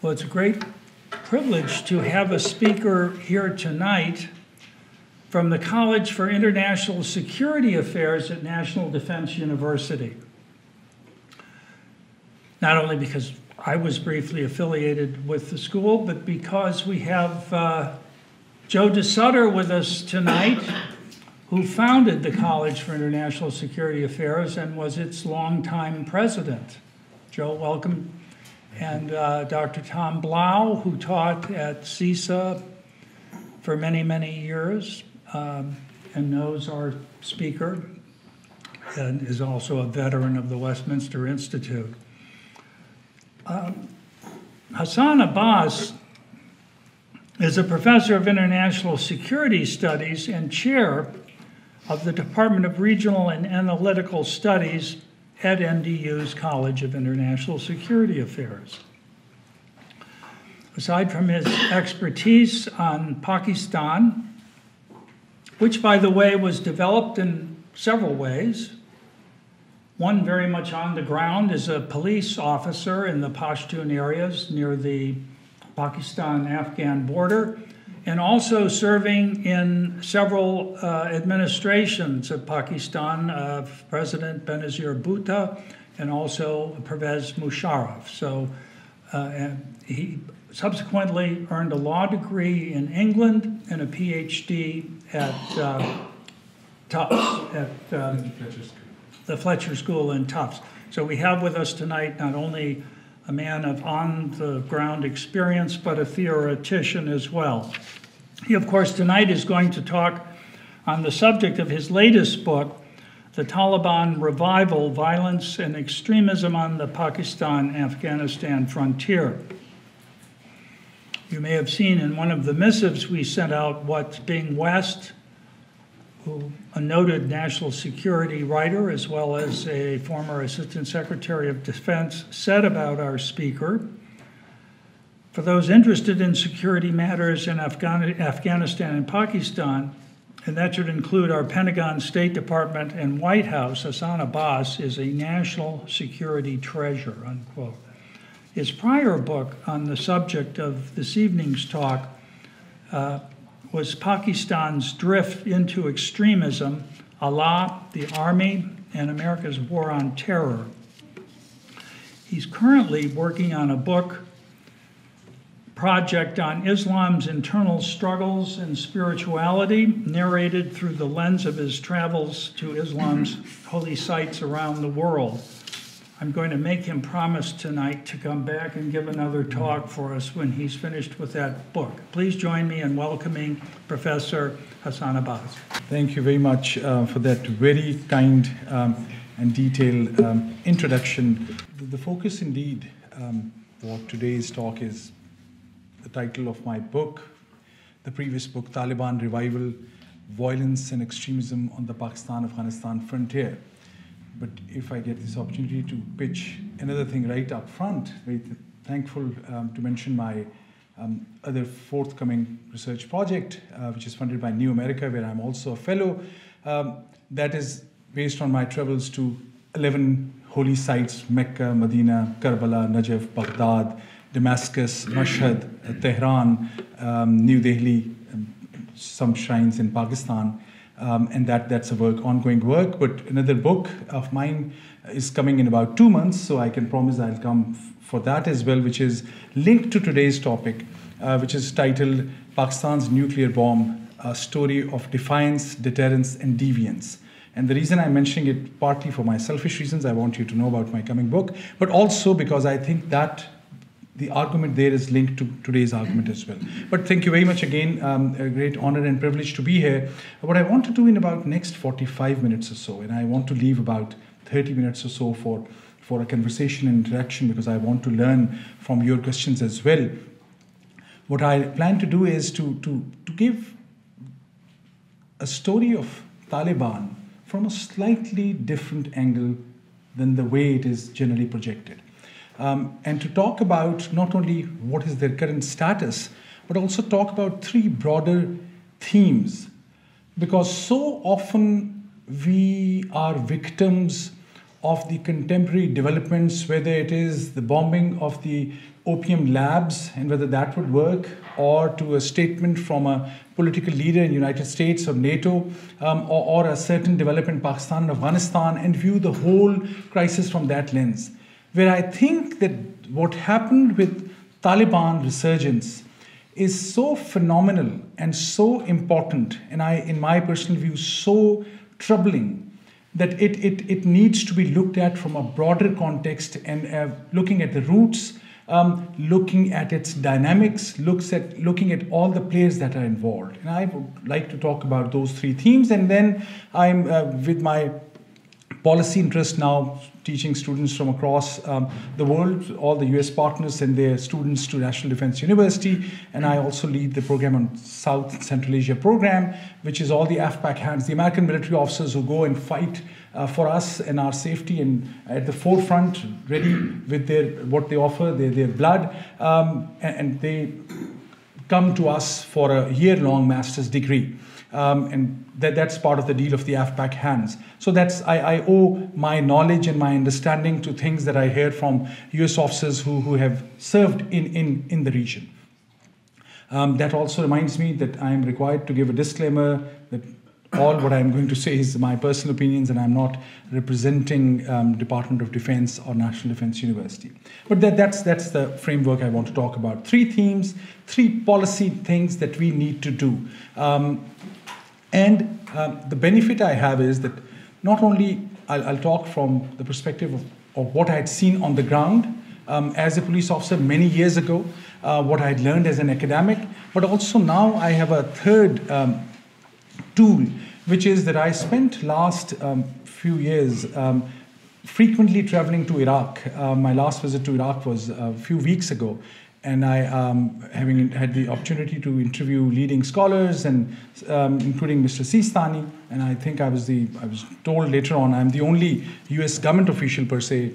Well, it's a great privilege to have a speaker here tonight from the College for International Security Affairs at National Defense University. Not only because I was briefly affiliated with the school, but because we have Joe DeSutter with us tonight, who founded the College for International Security Affairs and was its longtime president. Joe, welcome. And Dr. Tom Blau, who taught at CISA for many, many years and knows our speaker and is also a veteran of the Westminster Institute. Hassan Abbas is a professor of international security studies and chair of the Department of Regional and Analytical Studies at NDU's College of International Security Affairs. Aside from his expertise on Pakistan, which, by the way, was developed in several ways, one very much on the ground as a police officer in the Pashtun areas near the Pakistan-Afghan border, and also serving in several administrations of Pakistan, President Benazir Bhutto and also Pervez Musharraf. So he subsequently earned a law degree in England and a PhD at Tufts, at the Fletcher School in Tufts. So we have with us tonight not only a man of on-the-ground experience, but a theoretician as well. He, of course, tonight is going to talk on the subject of his latest book, The Taliban Revival, Violence and Extremism on the Pakistan-Afghanistan Frontier. You may have seen in one of the missives we sent out what Bing West, who a noted national security writer as well as a former Assistant Secretary of Defense, said about our speaker. For those interested in security matters in Afghanistan and Pakistan, and that should include our Pentagon, State Department, and White House, Hassan Abbas is a national security treasure, unquote. His prior book on the subject of this evening's talk was Pakistan's Drift into Extremism, Allah, the Army, and America's War on Terror. He's currently working on a book project on Islam's internal struggles and spirituality, narrated through the lens of his travels to Islam's holy sites around the world. I'm going to make him promise tonight to come back and give another talk for us when he's finished with that book. Please join me in welcoming Professor Hassan Abbas. Thank you very much for that very kind and detailed introduction. The focus indeed for today's talk is the title of my book, the previous book, Taliban Revival, Violence and Extremism on the Pakistan-Afghanistan Frontier. But if I get this opportunity to pitch another thing right up front, very thankful to mention my other forthcoming research project, which is funded by New America, where I'm also a fellow. That is based on my travels to 11 holy sites, Mecca, Medina, Karbala, Najaf, Baghdad, Damascus, Mashhad, Tehran, New Delhi, some shrines in Pakistan. And that's a ongoing work, but another book of mine is coming in about 2 months, so I can promise I'll come for that as well, which is linked to today's topic, which is titled Pakistan's Nuclear Bomb, A Story of Defiance, Deterrence, and Deviance. And the reason I'm mentioning it partly for my selfish reasons, I want you to know about my coming book, but also because I think that the argument there is linked to today's argument as well. But thank you very much again. A great honor and privilege to be here. What I want to do in about next 45 minutes or so, and I want to leave about 30 minutes or so for a conversation and interaction, because I want to learn from your questions as well. What I plan to do is to give a story of Taliban from a slightly different angle than the way it is generally projected. And to talk about not only what is their current status, but also talk about three broader themes. Because so often we are victims of the contemporary developments, whether it is the bombing of the opium labs and whether that would work, or to a statement from a political leader in the United States or NATO, or a certain development in Pakistan and Afghanistan, and view the whole crisis from that lens. Where I think that what happened with Taliban resurgence is so phenomenal and so important, and in my personal view, so troubling, that it needs to be looked at from a broader context and looking at the roots, looking at its dynamics, looking at all the players that are involved. And I would like to talk about those three themes, and then I'm with my policy interest now teaching students from across the world, all the US partners and their students to National Defense University. And I also lead the program on South and Central Asia program, which is all the AFPAC hands, the American military officers who go and fight for us and our safety, and at the forefront, ready with what they offer, their blood, and they come to us for a year-long master's degree. And that's part of the deal of the AFPAC hands. So I owe my knowledge and my understanding to things that I heard from US officers who have served in the region. That also reminds me that I'm required to give a disclaimer that all what I'm going to say is my personal opinions, and I'm not representing Department of Defense or National Defense University. But that's the framework I want to talk about. Three themes, three policy things that we need to do. And the benefit I have is that not only I'll talk from the perspective of what I had seen on the ground as a police officer many years ago, what I had learned as an academic, but also now I have a third tool, which is that I spent last few years frequently traveling to Iraq. My last visit to Iraq was a few weeks ago. And I, having had the opportunity to interview leading scholars, and including Mr. Sistani, and I think I was told later on I'm the only U.S. government official per se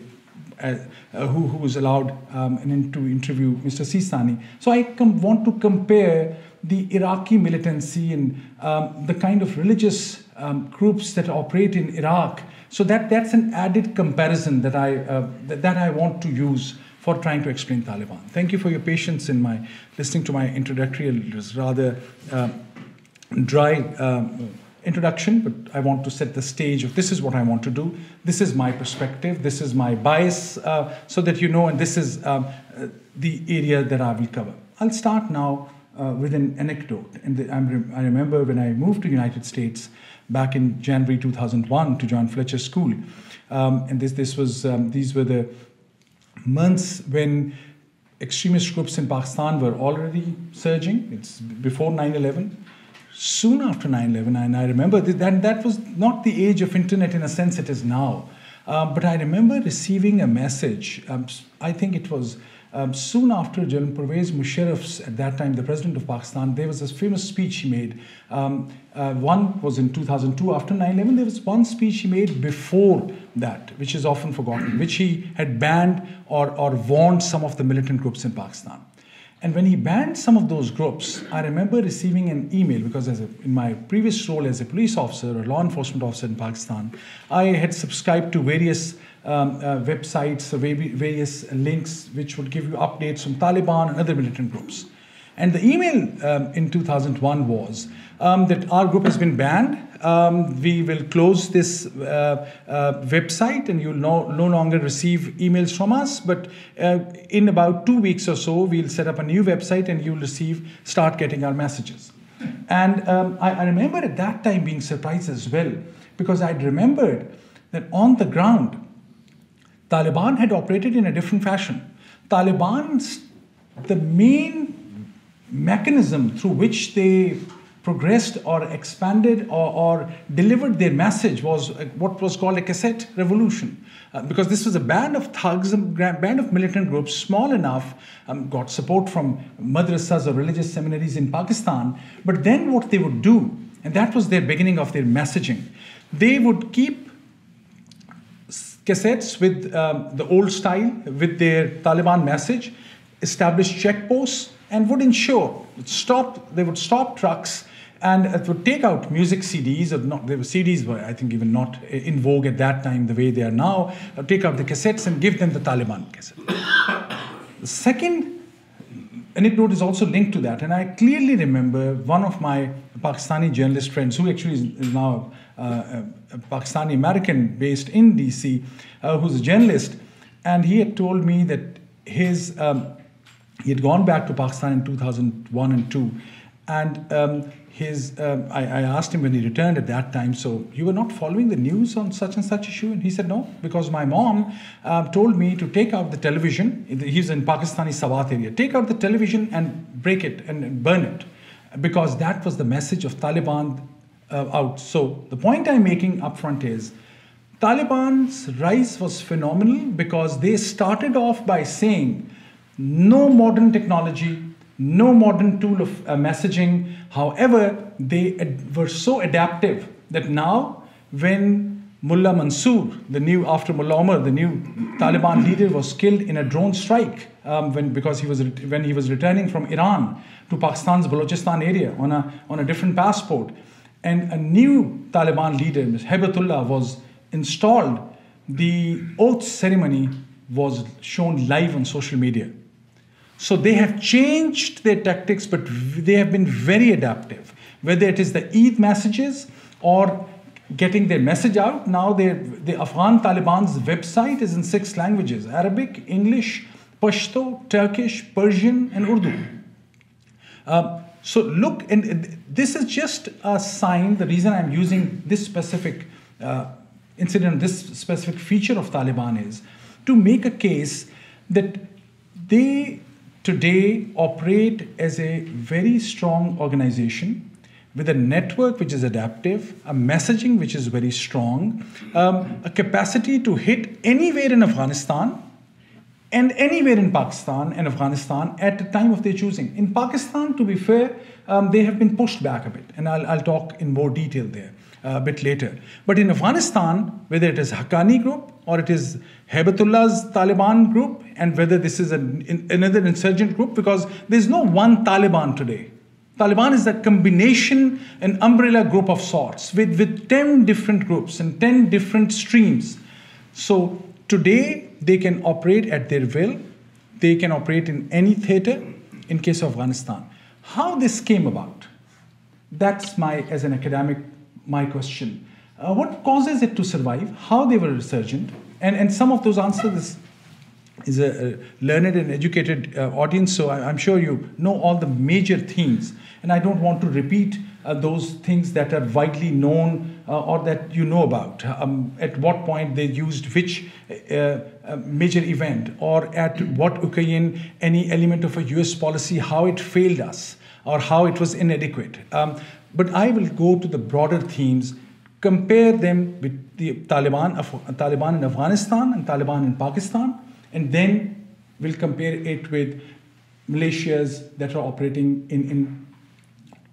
who was allowed to interview Mr. Sistani. So I want to compare the Iraqi militancy and the kind of religious groups that operate in Iraq. So that's an added comparison that I want to use for trying to explain Taliban. Thank you for your patience in my listening to my introductory. It was rather dry introduction, but I want to set the stage of this is what I want to do. This is my perspective. This is my bias, so that you know, and this is the area that I will cover. I'll start now with an anecdote. And I remember when I moved to the United States back in January 2001 to join Fletcher School, and these were the months when extremist groups in Pakistan were already surging. It's before 9/11, soon after 9/11, and I remember that was not the age of internet in a sense it is now, but I remember receiving a message. I think it was soon after General Pervez Musharraf's, at that time the president of Pakistan, there was this famous speech he made. One was in 2002 after 9/11. There was one speech he made before that, which is often forgotten, which he had banned or warned some of the militant groups in Pakistan. And when he banned some of those groups, I remember receiving an email, because in my previous role as a police officer or law enforcement officer in Pakistan, I had subscribed to various websites, various links which would give you updates from Taliban and other militant groups. And the email in 2001 was that our group has been banned. We will close this website and you'll no longer receive emails from us. But in about 2 weeks or so, we'll set up a new website and you'll start getting our messages. And I remember at that time being surprised as well, because I'd remembered that on the ground, Taliban had operated in a different fashion. The main mechanism through which they progressed or expanded or delivered their message was what was called a cassette revolution. Because this was a band of thugs, a band of militant groups, small enough, got support from madrasas or religious seminaries in Pakistan. But then what they would do, and that was their beginning of their messaging, they would keep cassettes with the old style, with their Taliban message, establish checkposts, and would ensure they would stop trucks and it would take out music CDs, or not, there were CDs were, I think, even not in vogue at that time the way they are now, take out the cassettes and give them the Taliban cassette. The second anecdote is also linked to that, and I clearly remember one of my Pakistani journalist friends, who actually is now a Pakistani American based in DC, who's a journalist, and he had told me that his he had gone back to Pakistan in 2001 and 2, and I asked him when he returned at that time, so you were not following the news on such and such issue? And he said, no, because my mom told me to take out the television. He's in Pakistani Sawat area. Take out the television and break it and burn it, because that was the message of Taliban out. So the point I'm making up front is, Taliban's rise was phenomenal because they started off by saying, no modern technology, no modern tool of messaging. However, they were so adaptive that now when Mullah Mansoor, after Mullah Omar, the new Taliban leader, was killed in a drone strike because when he was returning from Iran to Pakistan's Balochistan area on a different passport, and a new Taliban leader, Ms. Haibatullah, was installed, the oath ceremony was shown live on social media. So they have changed their tactics, but they have been very adaptive. Whether it is the Eid messages or getting their message out, now the Afghan Taliban's website is in 6 languages: Arabic, English, Pashto, Turkish, Persian, and Urdu. So look, and this is just a sign. The reason I'm using this specific incident, this specific feature of Taliban, is to make a case that they today operate as a very strong organization with a network which is adaptive, a messaging which is very strong, a capacity to hit anywhere in Afghanistan and anywhere in Pakistan and Afghanistan at the time of their choosing. In Pakistan, to be fair, they have been pushed back a bit, and I'll talk in more detail there a bit later. But in Afghanistan, whether it is Haqqani group or it is Haibatullah's Taliban group, and whether this is another insurgent group, because there's no one Taliban today. Taliban is a combination, an umbrella group of sorts with 10 different groups and 10 different streams. So today they can operate at their will. They can operate in any theater in case of Afghanistan. How this came about? That's as an academic, my question. What causes it to survive? How they were resurgent? And some of those answers is a learned and educated audience, so I'm sure you know all the major themes. And I don't want to repeat those things that are widely known or that you know about. At what point they used which major event, or at what occasion any element of a US policy, how it failed us, or how it was inadequate. But I will go to the broader themes, compare them with the Taliban in Afghanistan and Taliban in Pakistan, and then we'll compare it with militias that are operating in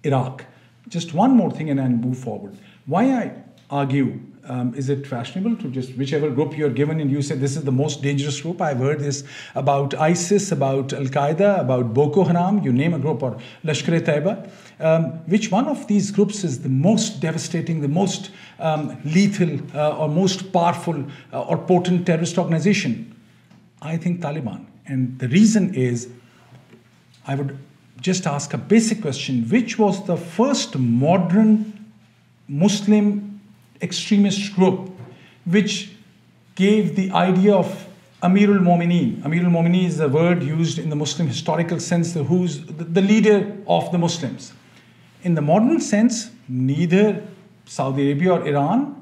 Iraq. Just one more thing and then move forward. Why I argue, is it fashionable to just whichever group you're given and you say this is the most dangerous group? I've heard this about ISIS, about Al-Qaeda, about Boko Haram, you name a group, or Lashkar-e-Taiba. Which one of these groups is the most devastating, the most lethal, or most powerful or potent terrorist organization? I think Taliban. And the reason is, I would just ask a basic question: which was the first modern Muslim extremist group which gave the idea of Amirul Momineen? Amirul Momineen is a word used in the Muslim historical sense, who's the leader of the Muslims. In the modern sense, neither Saudi Arabia or Iran,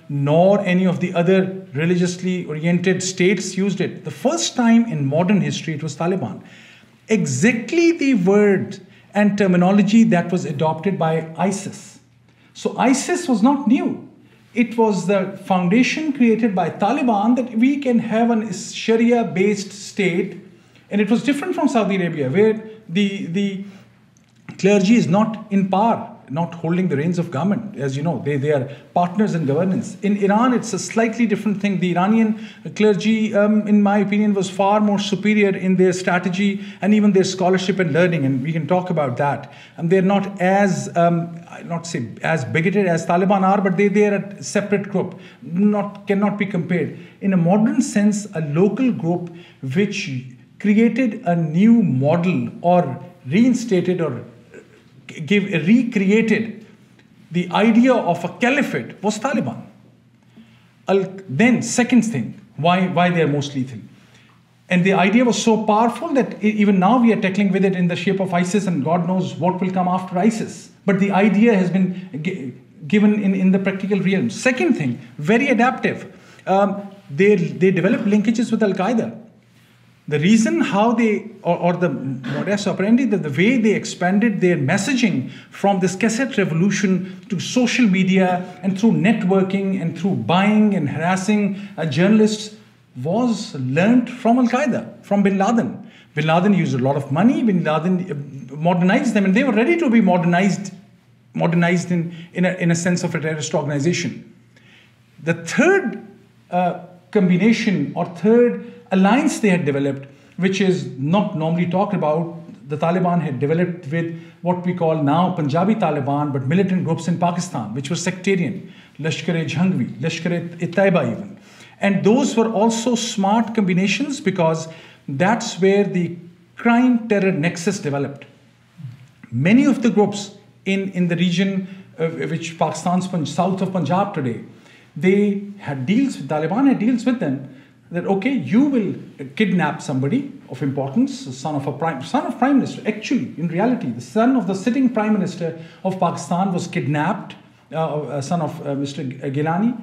nor any of the other religiously oriented states used it. The first time in modern history, it was Taliban. Exactly the word and terminology that was adopted by ISIS. So ISIS was not new. It was the foundation created by Taliban that we can have a Sharia-based state. And it was different from Saudi Arabia, where the clergy is not in power. not holding the reins of government. As you know, they are partners in governance. In Iran, it's a slightly different thing. The Iranian clergy, in my opinion, was far more superior in their strategy and even their scholarship and learning, and we can talk about that. And they're not as, not say as bigoted as Taliban are, but they are a separate group, cannot be compared. In a modern sense, a local group which created a new model or reinstated or recreated the idea of a caliphate was Taliban. Then, second thing, why they are most lethal. And the idea was so powerful that even now we are tackling with it in the shape of ISIS, and God knows what will come after ISIS. But the idea has been given in the practical realm. Second thing, very adaptive. They developed linkages with Al-Qaeda. The reason how they, or the modus operandi, the way they expanded their messaging from this cassette revolution to social media and through networking and through buying and harassing journalists was learned from Al-Qaeda, from Bin Laden. Bin Laden used a lot of money, Bin Laden modernized them, and they were ready to be modernized in a sense of a terrorist organization. The third combination or third alliance they had developed, which is not normally talked about, the Taliban had developed with what we call now Punjabi Taliban, but militant groups in Pakistan, which were sectarian, Lashkar-e-Jhangvi, Lashkar-e-Taiba even. And those were also smart combinations because that's where the crime-terror nexus developed. Many of the groups in the region, which Pakistan's south of Punjab today, they had deals with Taliban, had deals with them, that okay, you will kidnap somebody of importance, the son of prime minister. Actually, in reality, the son of the sitting prime minister of Pakistan was kidnapped, son of Mr. Gilani,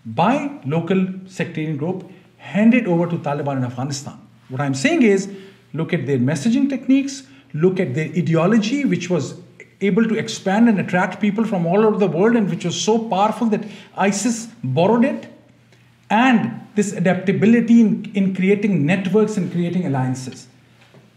by local sectarian group, handed over to Taliban in Afghanistan. What I'm saying is, look at their messaging techniques, look at their ideology, which was able to expand and attract people from all over the world, and which was so powerful that ISIS borrowed it, and this adaptability in creating networks and creating alliances.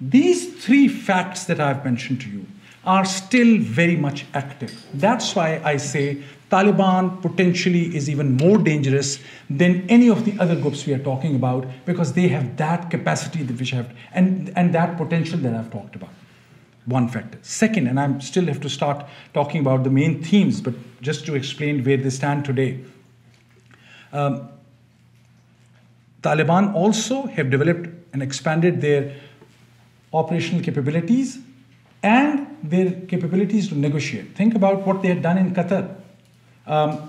These three facts that I've mentioned to you are still very much active. That's why I say Taliban potentially is even more dangerous than any of the other groups we are talking about, because they have that capacity that which have, and that potential that I've talked about. One factor. Second, and I still have to start talking about the main themes, but just to explain where they stand today. Taliban also have developed and expanded their operational capabilities and their capabilities to negotiate. Think about what they had done in Qatar.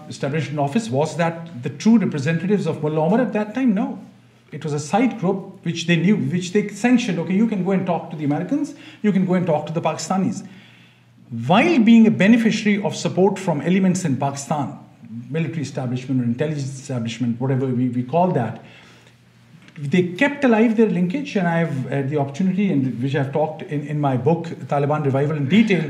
Established an office. Was that the true representatives of Mullah Omar at that time? No. It was a side group which they knew, which they sanctioned. Okay, you can go and talk to the Americans, you can go and talk to the Pakistanis. While being a beneficiary of support from elements in Pakistan, military establishment or intelligence establishment, whatever we call that, they kept alive their linkage, and I've had the opportunity, and which I've talked in my book, Taliban Revival, in detail,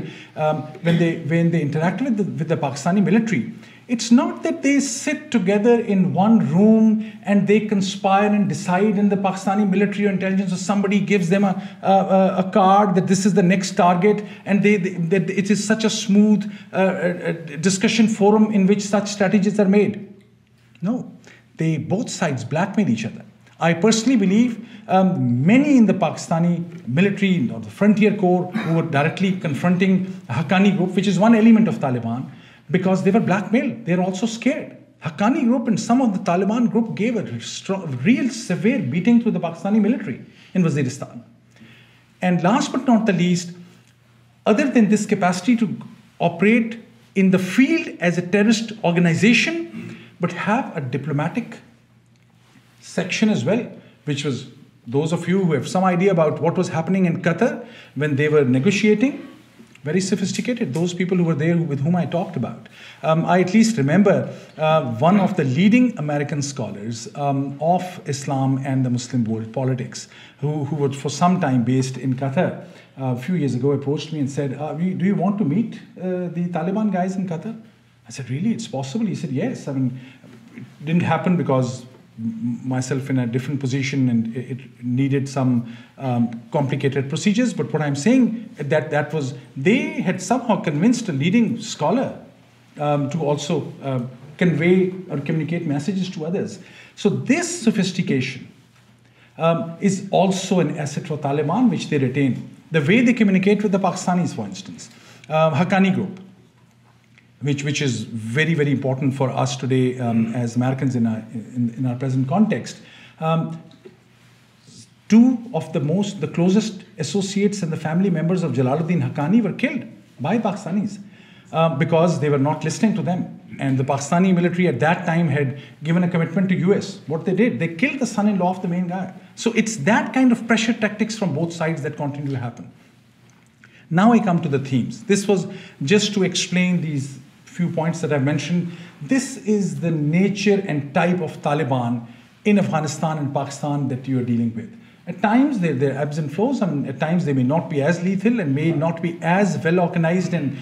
when they interacted with the Pakistani military. It's not that they sit together in one room and they conspire and decide, and the Pakistani military or intelligence or somebody gives them a card that this is the next target, and that it is such a smooth discussion forum in which such strategies are made. No, both sides blackmail each other. I personally believe many in the Pakistani military or the Frontier Corps who were directly confronting Haqqani group, which is one element of Taliban, because they were blackmailed. They're also scared. Haqqani group and some of the Taliban group gave a real severe beating to the Pakistani military in Waziristan. And last but not the least, other than this capacity to operate in the field as a terrorist organization, but have a diplomatic section as well, which was those of you who have some idea about what was happening in Qatar when they were negotiating, very sophisticated, those people who were there with whom I talked about. I at least remember one of the leading American scholars of Islam and the Muslim world politics, who was for some time based in Qatar, a few years ago approached me and said, do you want to meet the Taliban guys in Qatar? I said, really, it's possible? He said, yes. I mean, it didn't happen because myself in a different position, and it needed some complicated procedures. But what I'm saying that was they had somehow convinced a leading scholar to also convey or communicate messages to others. So this sophistication is also an asset for Taliban, which they retain. The way they communicate with the Pakistanis, for instance, Haqqani group, which is very, very important for us today as Americans in our present context. Two of the closest associates and the family members of Jalaluddin Haqqani were killed by Pakistanis because they were not listening to them. And the Pakistani military at that time had given a commitment to US. What they did, they killed the son-in-law of the main guy. So it's that kind of pressure tactics from both sides that continue to happen. Now I come to the themes. This was just to explain these few points that I've mentioned. This is the nature and type of Taliban in Afghanistan and Pakistan that you are dealing with. At times, there are ebbs and flows. I mean, at times, they may not be as lethal and may not be as well organized and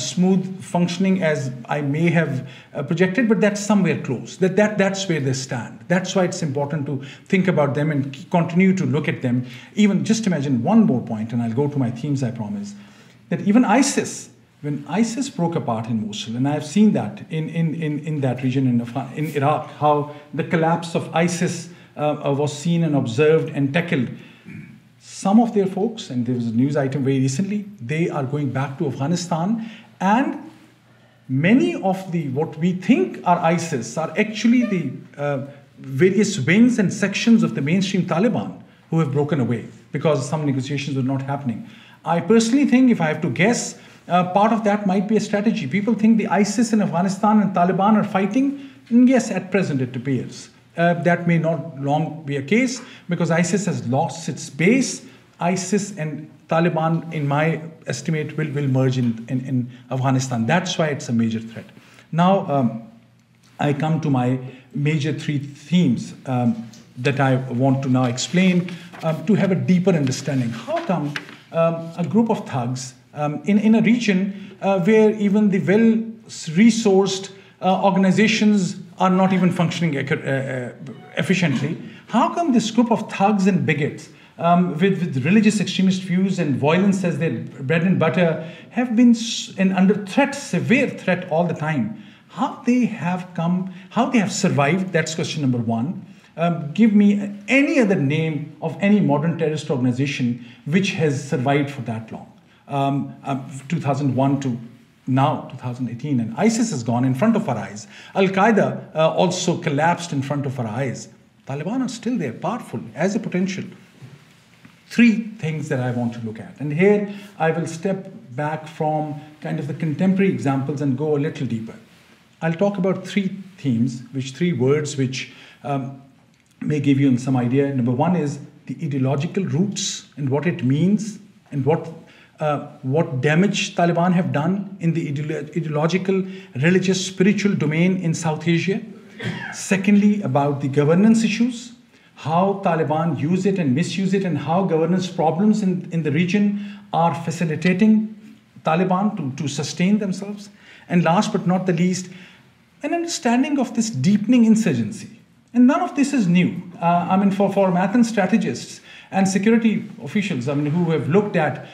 smooth functioning as I may have projected, but that's somewhere close. That's where they stand. That's why it's important to think about them and continue to look at them. Even just imagine one more point, and I'll go to my themes, I promise, that even ISIS, when ISIS broke apart in Mosul, and I've seen that in that region in Iraq, how the collapse of ISIS was seen and observed and tackled. Some of their folks, and there was a news item very recently, they are going back to Afghanistan, and many of what we think are ISIS are actually the various wings and sections of the mainstream Taliban who have broken away because some negotiations were not happening. I personally think, if I have to guess, part of that might be a strategy. People think the ISIS in Afghanistan and Taliban are fighting. Yes, at present it appears. That may not long be a case because ISIS has lost its base. ISIS and Taliban, in my estimate, will merge in Afghanistan. That's why it's a major threat. Now, I come to my major three themes that I want to now explain to have a deeper understanding. How come a group of thugs in a region where even the well-resourced organizations are not even functioning efficiently, how come this group of thugs and bigots with religious extremist views and violence as their bread and butter have been under threat, severe threat all the time? How they have survived, that's question number one. Give me any other name of any modern terrorist organization which has survived for that long. 2001 to now, 2018, and ISIS has gone in front of our eyes. Al-Qaeda also collapsed in front of our eyes. Taliban are still there, powerful, as a potential. Three things that I want to look at. And here I will step back from kind of the contemporary examples and go a little deeper. I'll talk about three themes, three words which may give you some idea. Number one is the ideological roots and what it means and what damage Taliban have done in the ideological, religious, spiritual domain in South Asia. Secondly, about the governance issues, how Taliban use it and misuse it, and how governance problems in the region are facilitating Taliban to sustain themselves. And last but not the least, an understanding of this deepening insurgency. And none of this is new. For math strategists and security officials, who have looked at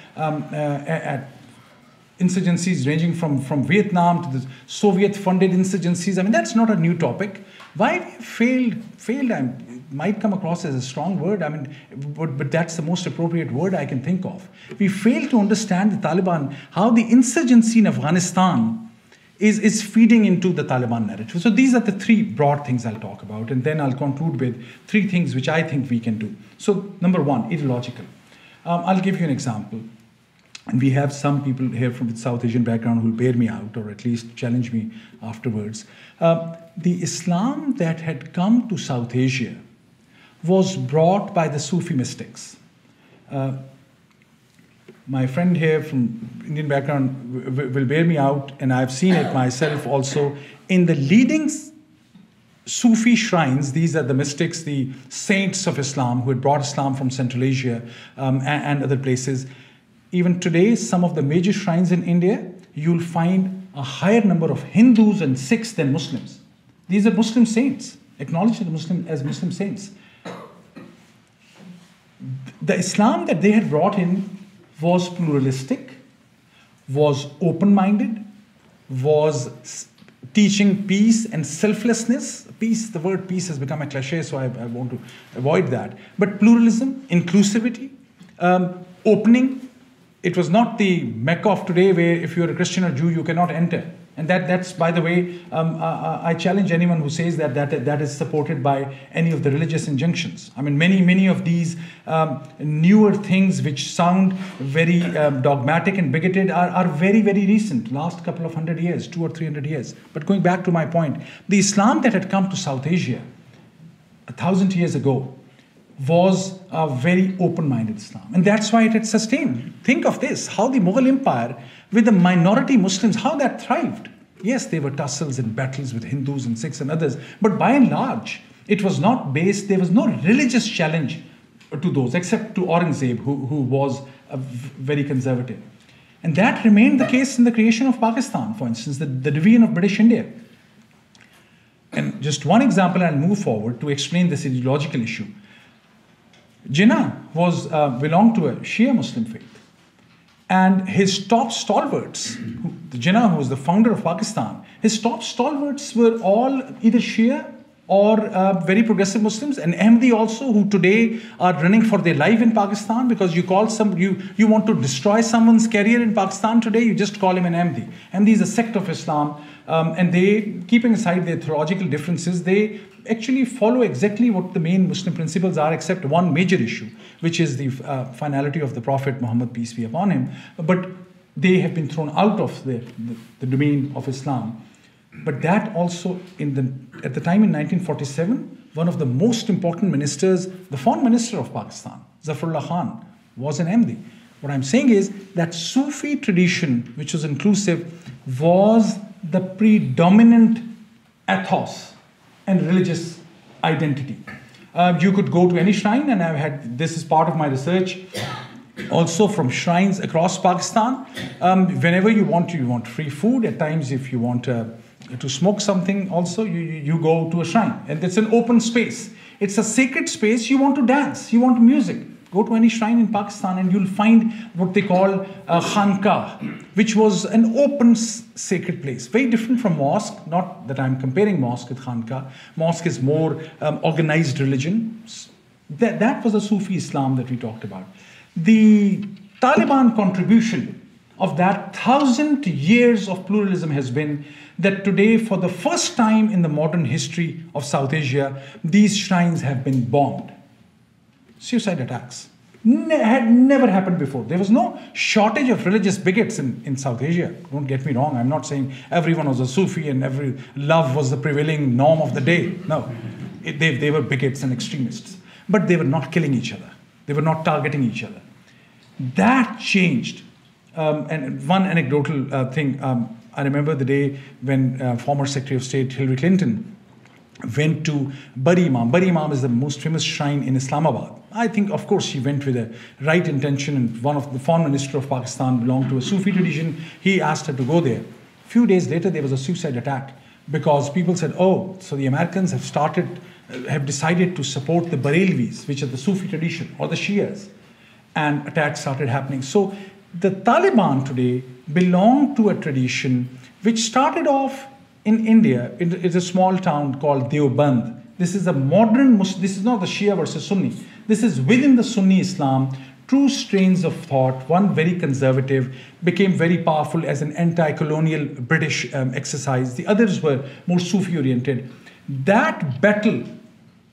insurgencies ranging from Vietnam to the Soviet-funded insurgencies, that's not a new topic. Why we failed might come across as a strong word, but that's the most appropriate word I can think of. We failed to understand the Taliban, how the insurgency in Afghanistan is feeding into the Taliban narrative. So these are the three broad things I'll talk about, and then I'll conclude with three things which I think we can do. So number one, ideological. I'll give you an example. And we have some people here from South Asian background who will bear me out or at least challenge me afterwards. The Islam that had come to South Asia was brought by the Sufi mystics. My friend here from Indian background will bear me out, and I've seen it myself also. In the leading Sufi shrines, these are the mystics, the saints of Islam who had brought Islam from Central Asia and other places. Even today, some of the major shrines in India, you'll find a higher number of Hindus and Sikhs than Muslims. These are Muslim saints. acknowledged as Muslim saints. The Islam that they had brought in was pluralistic, was open-minded, was teaching peace and selflessness. Peace, the word peace has become a cliche, so I want to avoid that. But pluralism, inclusivity, opening. It was not the Mecca of today where if you're a Christian or Jew, you cannot enter. And that's, by the way, I challenge anyone who says that is supported by any of the religious injunctions. I mean, many of these newer things which sound very dogmatic and bigoted are very, very recent, last couple of 100 years, 200 or 300 years. But going back to my point, the Islam that had come to South Asia 1,000 years ago was a very open-minded Islam. And that's why it had sustained. Think of this, how the Mughal Empire, with the minority Muslims, how that thrived. Yes, there were tussles and battles with Hindus and Sikhs and others, but by and large, it was not based, there was no religious challenge to those, except to Aurangzeb, who was very conservative. And that remained the case in the creation of Pakistan, for instance, the division of British India. And just one example, I'll move forward to explain this ideological issue. Jinnah belonged to a Shia Muslim faith. And his top stalwarts, the Jinnah, who was the founder of Pakistan, his top stalwarts were all either Shia or very progressive Muslims, and Ahmadi also, who today are running for their life in Pakistan, because you want to destroy someone's career in Pakistan today, you just call him an Ahmadi. Ahmadi is a sect of Islam, and they, keeping aside their theological differences, they actually follow exactly what the main Muslim principles are, except one major issue, which is the finality of the Prophet Muhammad, peace be upon him. But they have been thrown out of the domain of Islam. But that also, at the time in 1947, one of the most important ministers, the foreign minister of Pakistan, Zafarullah Khan, was an Ahmadi. What I'm saying is that Sufi tradition, which was inclusive, was the predominant ethos and religious identity. You could go to any shrine, and this is part of my research, also from shrines across Pakistan. Whenever you want free food, at times if you want to smoke something also, you go to a shrine. And it's an open space. It's a sacred space. You want to dance, you want music. Go to any shrine in Pakistan and you'll find what they call a khanqah, which was an open sacred place. Very different from mosque. Not that I'm comparing mosque with khanqah. Mosque is more organized religion. That was the Sufi Islam that we talked about. The Taliban contribution of that 1,000 years of pluralism has been that today, for the first time in the modern history of South Asia, these shrines have been bombed. Suicide attacks. Had never happened before. There was no shortage of religious bigots in South Asia. Don't get me wrong. I'm not saying everyone was a Sufi and love was the prevailing norm of the day. No. They were bigots and extremists. But they were not killing each other. They were not targeting each other. That changed. And one anecdotal thing, I remember the day when former Secretary of State Hillary Clinton went to Bari Imam. Bari Imam is the most famous shrine in Islamabad. I think, of course, she went with a right intention, and one of the foreign minister of Pakistan belonged to a Sufi tradition. He asked her to go there. A few days later, there was a suicide attack because people said, oh, so the Americans have decided to support the Barelvis, which are the Sufi tradition, or the Shias, and attacks started happening. So the Taliban today belong to a tradition which started off in India. It's a small town called Deoband. This is a modern Muslim, this is not the Shia versus Sunni. This is within the Sunni Islam, two strains of thought. One very conservative, became very powerful as an anti-colonial British exercise. The others were more Sufi-oriented. That battle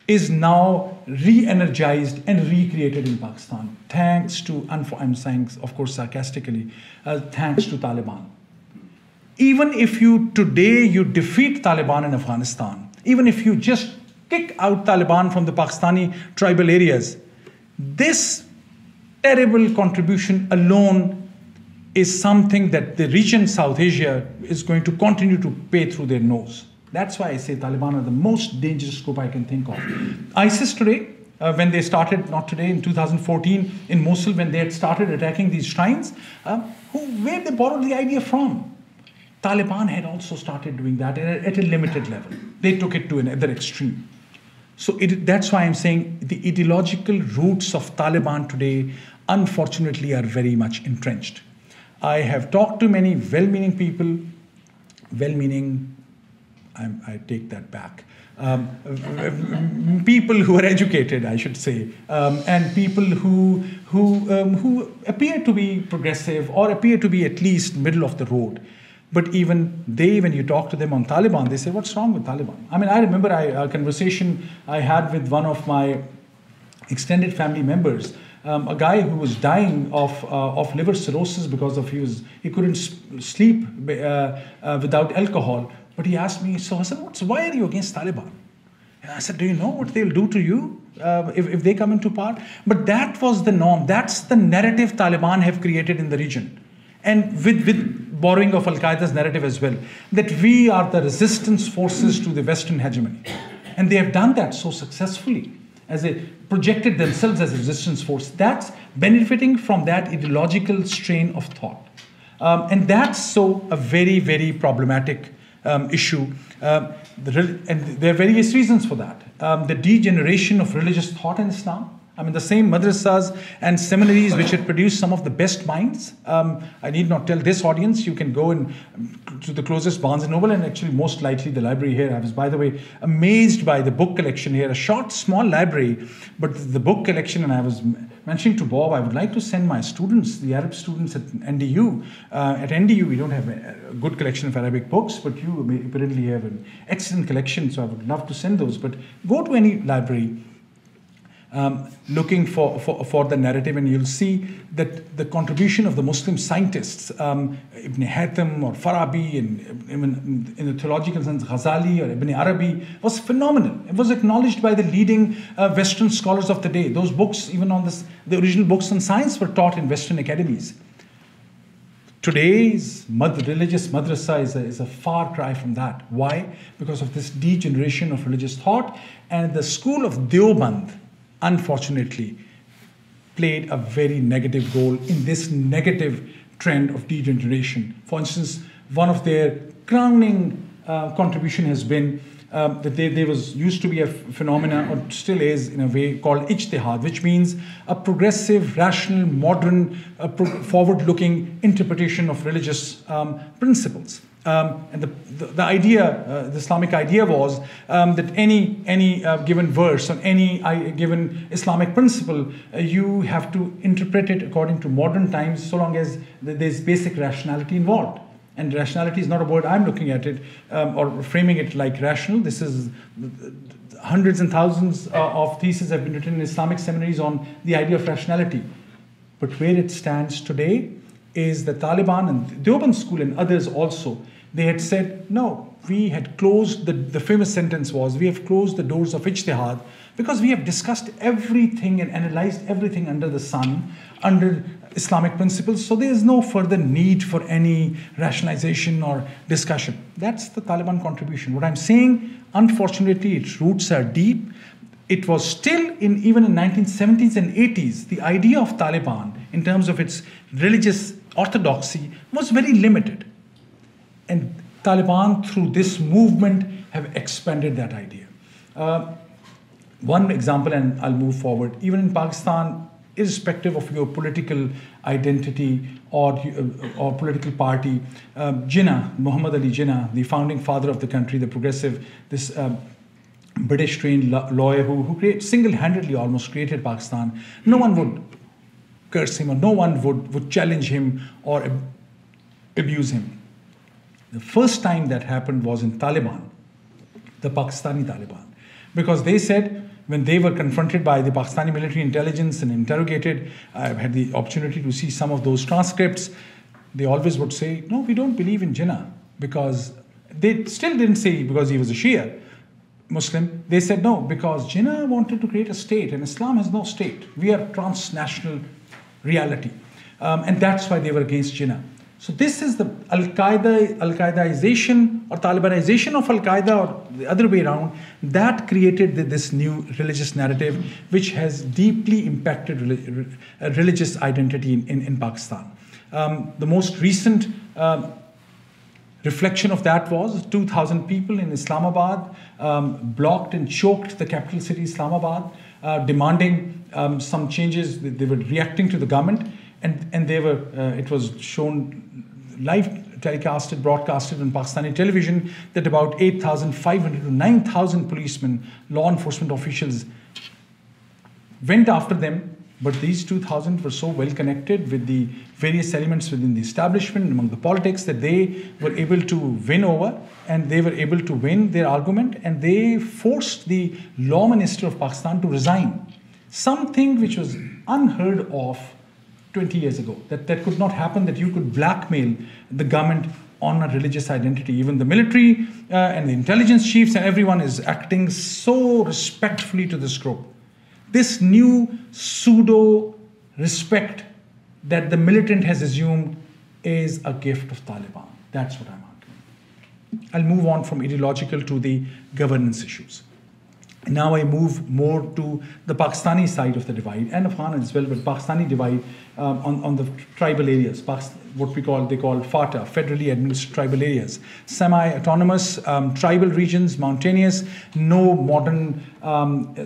is now re-energized and recreated in Pakistan, thanks to, I'm saying, of course, sarcastically, thanks to Taliban. Even if today you defeat Taliban in Afghanistan, even if you just kick out Taliban from the Pakistani tribal areas, this terrible contribution alone is something that the region, South Asia, is going to continue to pay through their nose. That's why I say Taliban are the most dangerous group I can think of. ISIS today, when they started, not today, in 2014 in Mosul, when they had started attacking these shrines, where they borrowed the idea from? Taliban had also started doing that at a limited level. They took it to another extreme. So that's why I'm saying the ideological roots of Taliban today, unfortunately, are very much entrenched. I have talked to many well-meaning people, well-meaning, I take that back, people who are educated, I should say, and people who appear to be progressive or appear to be at least middle of the road. But even they, when you talk to them on Taliban, they say, what's wrong with Taliban? I mean, I remember a conversation I had with one of my extended family members, a guy who was dying of liver cirrhosis because he couldn't sleep without alcohol. But he asked me, so Hassan, why are you against Taliban? And I said, do you know what they'll do to you if they come into power? But that was the norm. That's the narrative Taliban have created in the region. And with borrowing of Al-Qaeda's narrative as well, that we are the resistance forces to the Western hegemony. And they have done that so successfully, as they projected themselves as a resistance force. That's benefiting from that ideological strain of thought. And that's so a very, very problematic issue. And there are various reasons for that. The degeneration of religious thought in Islam. I mean, the same madrasas and seminaries which had produced some of the best minds. I need not tell this audience, you can go to the closest Barnes & Noble, and actually most likely the library here. I was, by the way, amazed by the book collection here. A short, small library, but the book collection, and I was mentioning to Bob, I would like to send my students, the Arab students at NDU. At NDU, we don't have a good collection of Arabic books, but you apparently have an excellent collection, so I would love to send those. But go to any library, looking for the narrative, and you'll see that the contribution of the Muslim scientists, Ibn Haytham or Farabi, and even in the theological sense, Ghazali or Ibn Arabi, was phenomenal. It was acknowledged by the leading Western scholars of the day. Those books, even on the original books on science, were taught in Western academies. Today's religious madrasa is a far cry from that. Why? Because of this degeneration of religious thought, and the school of Deoband, unfortunately, played a very negative role in this negative trend of degeneration. For instance, one of their crowning contribution has been that there used to be a phenomena, or still is in a way, called ijtihad, which means a progressive, rational, modern, forward-looking interpretation of religious principles. And the idea, the Islamic idea was that any given verse or any given Islamic principle, you have to interpret it according to modern times, so long as there's basic rationality involved. And rationality is not a word I'm looking at it or framing it like rational. This is hundreds and thousands of theses have been written in Islamic seminaries on the idea of rationality. But where it stands today is the Taliban and the Deoband school and others also, they had said, no, we had closed, the famous sentence was, we have closed the doors of ijtihad because we have discussed everything and analyzed everything under the sun, under Islamic principles, so there is no further need for any rationalization or discussion. That's the Taliban contribution. What I'm saying, unfortunately, its roots are deep. It was still, even in 1970s and 80s, the idea of Taliban, in terms of its religious orthodoxy, was very limited. And Taliban, through this movement, have expanded that idea. One example, and I'll move forward, even in Pakistan, irrespective of your political identity or political party, Jinnah, Muhammad Ali Jinnah, the founding father of the country, the progressive, this British-trained lawyer who single-handedly almost created Pakistan, no one would curse him or no one would challenge him or abuse him. The first time that happened was in Taliban, the Pakistani Taliban, because they said, when they were confronted by the Pakistani military intelligence and interrogated, I've had the opportunity to see some of those transcripts, they always would say, no, we don't believe in Jinnah, because they still didn't say because he was a Shia Muslim. They said, no, because Jinnah wanted to create a state, and Islam has no state. We are transnational reality. And that's why they were against Jinnah. So this is the Al-Qaedaization or Talibanization of Al-Qaeda, or the other way around, that created this new religious narrative, which has deeply impacted religious identity in Pakistan. The most recent reflection of that was 2,000 people in Islamabad blocked and choked the capital city Islamabad, demanding some changes. They were reacting to the government, and they were. It was shown live, telecasted, broadcasted on Pakistani television that about 8,500 to 9,000 policemen, law enforcement officials went after them. But these 2,000 were so well connected with the various elements within the establishment, among the politics, that they were able to win over, and they were able to win their argument, and they forced the law minister of Pakistan to resign. Something which was unheard of 20 years ago. That could not happen, that you could blackmail the government on a religious identity. Even the military and the intelligence chiefs and everyone is acting so respectfully to this group. This new pseudo-respect that the militant has assumed is a gift of Taliban. That's what I'm arguing. I'll move on from ideological to the governance issues. Now I move more to the Pakistani side of the divide, and Afghan as well, but Pakistani divide on the tribal areas, what they call FATA, federally administered tribal areas, semi-autonomous tribal regions, mountainous, no modern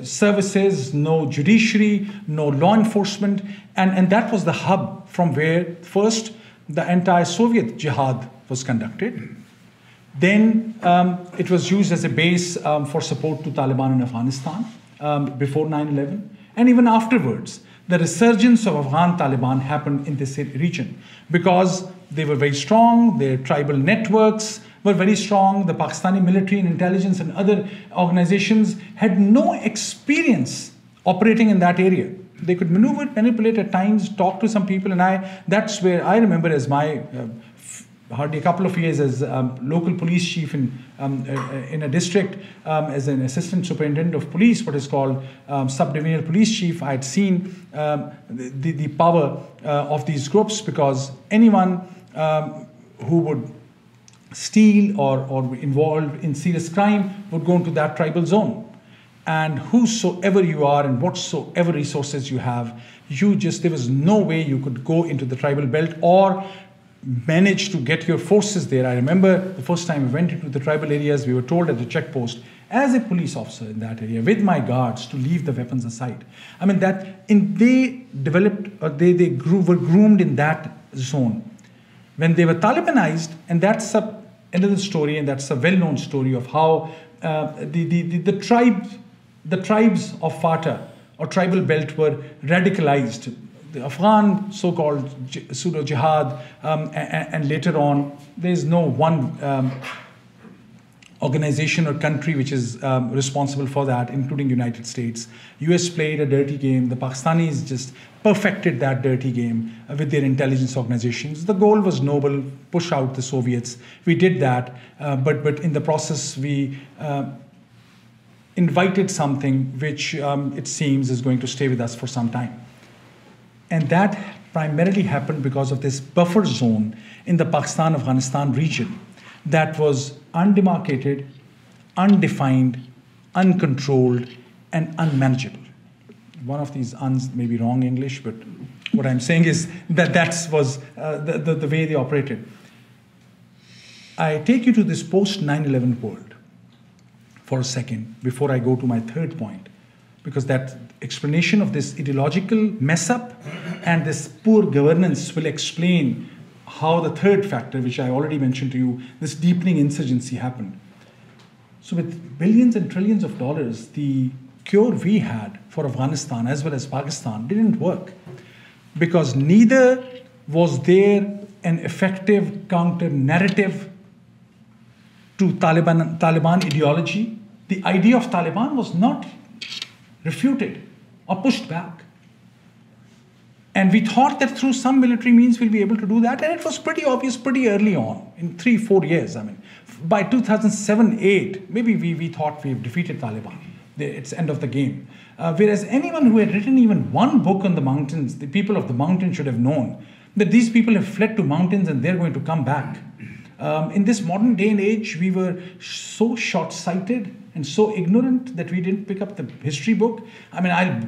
services, no judiciary, no law enforcement, and that was the hub from where first the anti-Soviet jihad was conducted. Then it was used as a base for support to Taliban in Afghanistan before 9/11. And even afterwards, the resurgence of Afghan Taliban happened in this region because they were very strong, their tribal networks were very strong, the Pakistani military and intelligence and other organizations had no experience operating in that area. They could maneuver, manipulate at times, talk to some people, and that's where I remember as my hardly a couple of years as local police chief in a district, as an assistant superintendent of police, what is called subdivisional police chief. I had seen the power of these groups, because anyone who would steal or involved in serious crime would go into that tribal zone. And whosoever you are and whatsoever resources you have, there was no way you could go into the tribal belt or manage to get your forces there. I remember the first time we went into the tribal areas, we were told at the checkpost, as a police officer in that area, with my guards, to leave the weapons aside. I mean, they developed, they were groomed in that zone. When they were Talibanized, and that's another story, and that's a well-known story of how the tribes of FATA, or tribal belt, were radicalized. The Afghan so-called pseudo-jihad, and later on, there is no one organization or country which is responsible for that, including United States. US played a dirty game. The Pakistanis just perfected that dirty game with their intelligence organizations. The goal was noble: push out the Soviets. We did that, but in the process, we invited something which it seems is going to stay with us for some time. And that primarily happened because of this buffer zone in the Pakistan-Afghanistan region that was undemarcated, undefined, uncontrolled, and unmanageable. One of these uns may be wrong English, but what I'm saying is that was the way they operated. I take you to this post-9/11 world for a second before I go to my third point, because that explanation of this ideological mess-up and this poor governance will explain how the third factor, which I already mentioned to you, this deepening insurgency happened. So with billions and trillions of dollars, the cure we had for Afghanistan as well as Pakistan didn't work, because neither was there an effective counter-narrative to Taliban ideology. The idea of Taliban was not refuted or pushed back. And we thought that through some military means we'll be able to do that, and it was pretty obvious pretty early on, in 3-4 years. I mean, by 2007-8, maybe we thought we've defeated Taliban. It's end of the game. Whereas anyone who had written even one book on the mountains, the people of the mountain, should have known that these people have fled to mountains and they're going to come back. In this modern day and age, we were so short-sighted and so ignorant that we didn't pick up the history book. I mean, I'll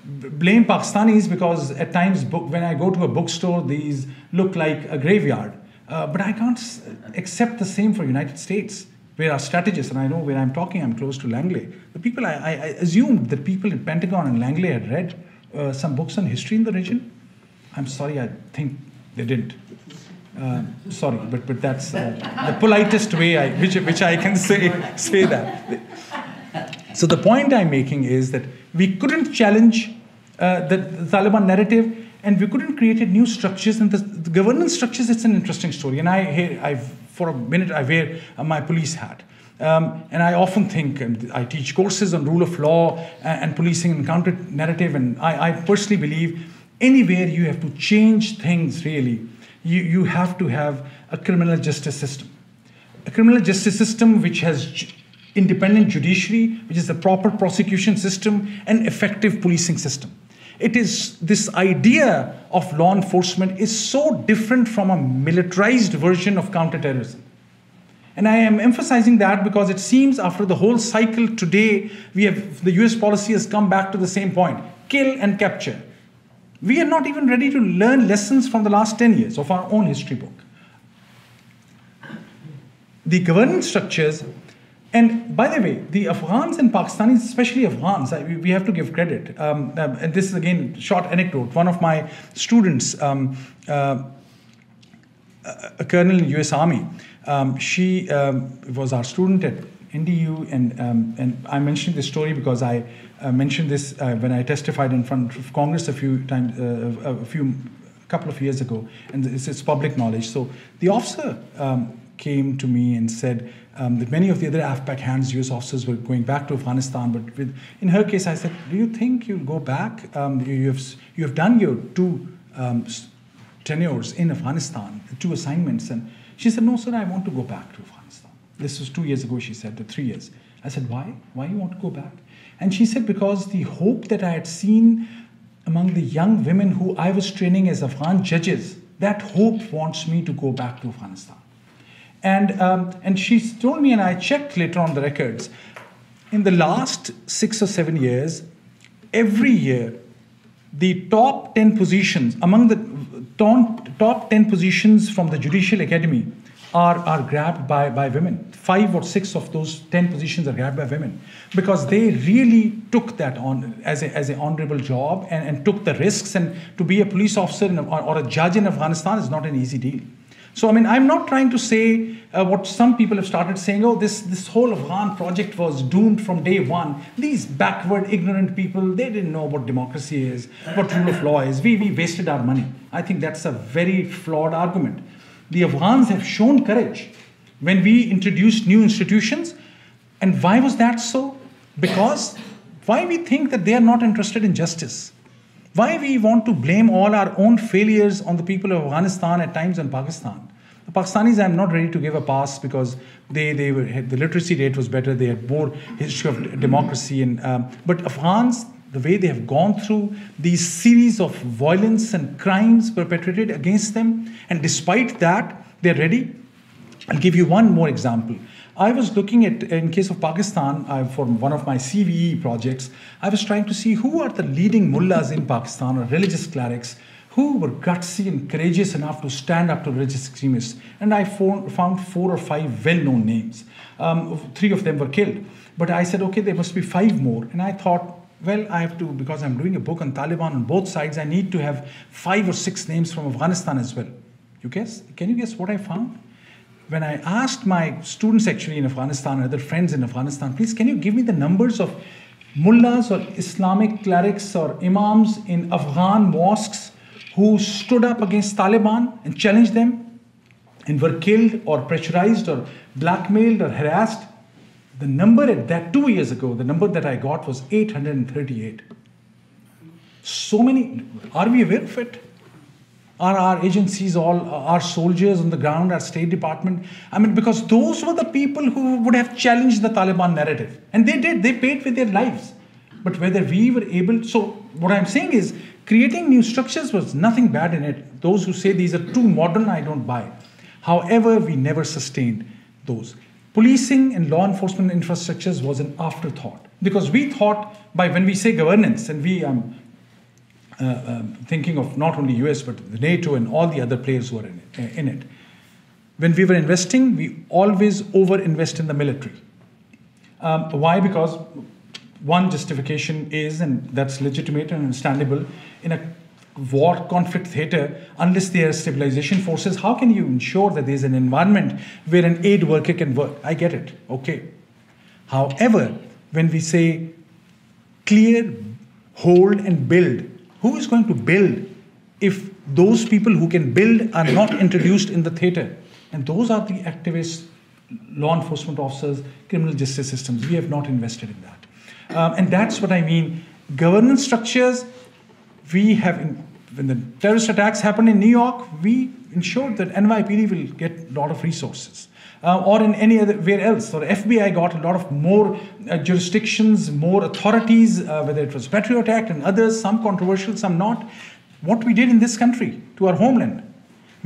blame Pakistanis, because at times when I go to a bookstore, these look like a graveyard. But I can't accept the same for United States, where our strategists, and I know where I'm talking, I'm close to Langley. The people, I assumed that people in Pentagon and Langley had read some books on history in the region. I'm sorry, I think they didn't. Sorry, but that's the politest way which I can say that. So the point I'm making is that we couldn't challenge the Taliban narrative, and we couldn't create new structures. And the governance structures, it's an interesting story. And for a minute, I wear my police hat. And I often think, and I teach courses on rule of law and policing and counter narrative, and I personally believe anywhere you have to change things, really, you have to have a criminal justice system. A criminal justice system which has independent judiciary, which is a proper prosecution system, and effective policing system. It is this idea of law enforcement is so different from a militarized version of counterterrorism. And I am emphasizing that because it seems after the whole cycle today, the US policy has come back to the same point: kill and capture. We are not even ready to learn lessons from the last 10 years of our own history book. The governance structures, and by the way, the Afghans and Pakistanis, especially Afghans, we have to give credit. And this is again a short anecdote. One of my students, a colonel in the US Army, she was our student at NDU, and I'm mentioning this story because I mentioned this when I testified in front of Congress a couple of years ago, and it's public knowledge. So the officer came to me and said that many of the other AFPAC hands, US officers, were going back to Afghanistan, but in her case, I said, "Do you think you'll go back? You have done your 2 tenures in Afghanistan, 2 assignments," and she said, "No, sir, I want to go back to Afghanistan." This was 2 years ago, she said, to 3 years. I said, "Why? Why you want to go back?" And she said, "Because the hope that I had seen among the young women who I was training as Afghan judges, that hope wants me to go back to Afghanistan." And she told me, and I checked later on the records, in the last 6 or 7 years, every year, the top 10 positions, among the top 10 positions from the Judicial Academy are grabbed by women. 5 or 6 of those 10 positions are grabbed by women because they really took that on as an honorable job and took the risks. And to be a police officer or a judge in Afghanistan is not an easy deal. So, I mean, I'm not trying to say what some people have started saying, oh, this whole Afghan project was doomed from day one. These backward, ignorant people, they didn't know what democracy is, what rule of law is. We wasted our money. I think that's a very flawed argument. The Afghans have shown courage when we introduced new institutions. And why was that so? Because why we think that they are not interested in justice? Why we want to blame all our own failures on the people of Afghanistan at times and Pakistan? The Pakistanis, I'm not ready to give a pass because the literacy rate was better. They had more history of democracy. But Afghans, the way they have gone through these series of violence and crimes perpetrated against them, and despite that, they're ready. I'll give you one more example. I was looking at, in case of Pakistan, for one of my CVE projects, I was trying to see who are the leading mullahs in Pakistan or religious clerics who were gutsy and courageous enough to stand up to religious extremists. And I found 4 or 5 well-known names. 3 of them were killed. But I said, okay, there must be 5 more. And I thought, well, I have to, because I'm doing a book on Taliban on both sides, I need to have 5 or 6 names from Afghanistan as well. You guess? Can you guess what I found? When I asked my students actually in Afghanistan and other friends in Afghanistan, please, can you give me the numbers of mullahs or Islamic clerics or imams in Afghan mosques who stood up against Taliban and challenged them and were killed or pressurized or blackmailed or harassed? The number at that 2 years ago, the number that I got was 838. So many. Are we aware of it? Are our agencies, all our soldiers on the ground, our State Department? I mean, because those were the people who would have challenged the Taliban narrative. And they did. They paid with their lives. But whether we were able... So what I'm saying is, creating new structures was nothing bad in it. Those who say these are too modern, I don't buy. However, we never sustained those. Policing and law enforcement infrastructures was an afterthought. Because we thought, when we say governance, and we... thinking of not only US, but the NATO and all the other players who are in it. when we were investing, we always over-invest in the military. Why? Because one justification is, and that's legitimate and understandable, in a war conflict theater, unless there are stabilization forces, how can you ensure that there's an environment where an aid worker can work? I get it, okay. However, when we say clear, hold, and build, who is going to build if those people who can build are not introduced in the theater? And those are the activists, law enforcement officers, criminal justice systems. We have not invested in that. And that's what I mean. Governance structures, we have, when the terrorist attacks happened in New York, we ensured that NYPD will get a lot of resources. Or in any other where else, or FBI got a lot of more jurisdictions, more authorities, whether it was Patriot Act and others, some controversial, some not. What we did in this country to our homeland,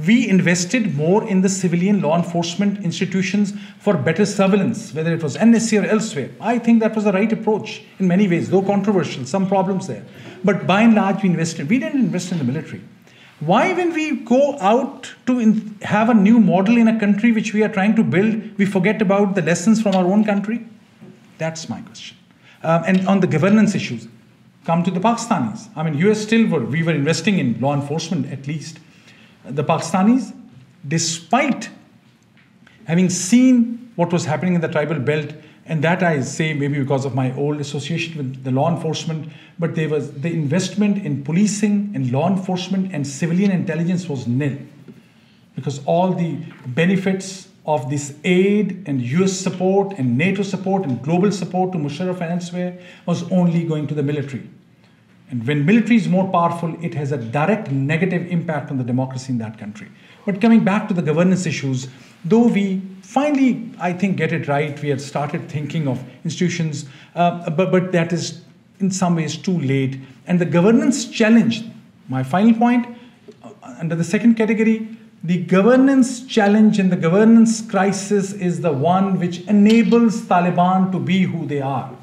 we invested more in the civilian law enforcement institutions for better surveillance, whether it was NSC or elsewhere. I think that was the right approach in many ways, though controversial, some problems there. But by and large, we invested. We didn't invest in the military. Why, when we go out to have a new model in a country which we are trying to build, we forget about the lessons from our own country? That's my question. And on the governance issues, come to the Pakistanis. I mean, US still we were investing in law enforcement at least. The Pakistanis, despite having seen what was happening in the tribal belt, and that I say maybe because of my old association with the law enforcement, but there was the investment in policing and law enforcement and civilian intelligence was nil. Because all the benefits of this aid and US support and NATO support and global support to Musharraf and elsewhere was only going to the military. And when military is more powerful, it has a direct negative impact on the democracy in that country. But coming back to the governance issues, though we finally, I think, get it right, we had started thinking of institutions, but that is in some ways too late. And the governance challenge, my final point, under the second category, the governance challenge and the governance crisis is the one which enables Taliban to be who they are.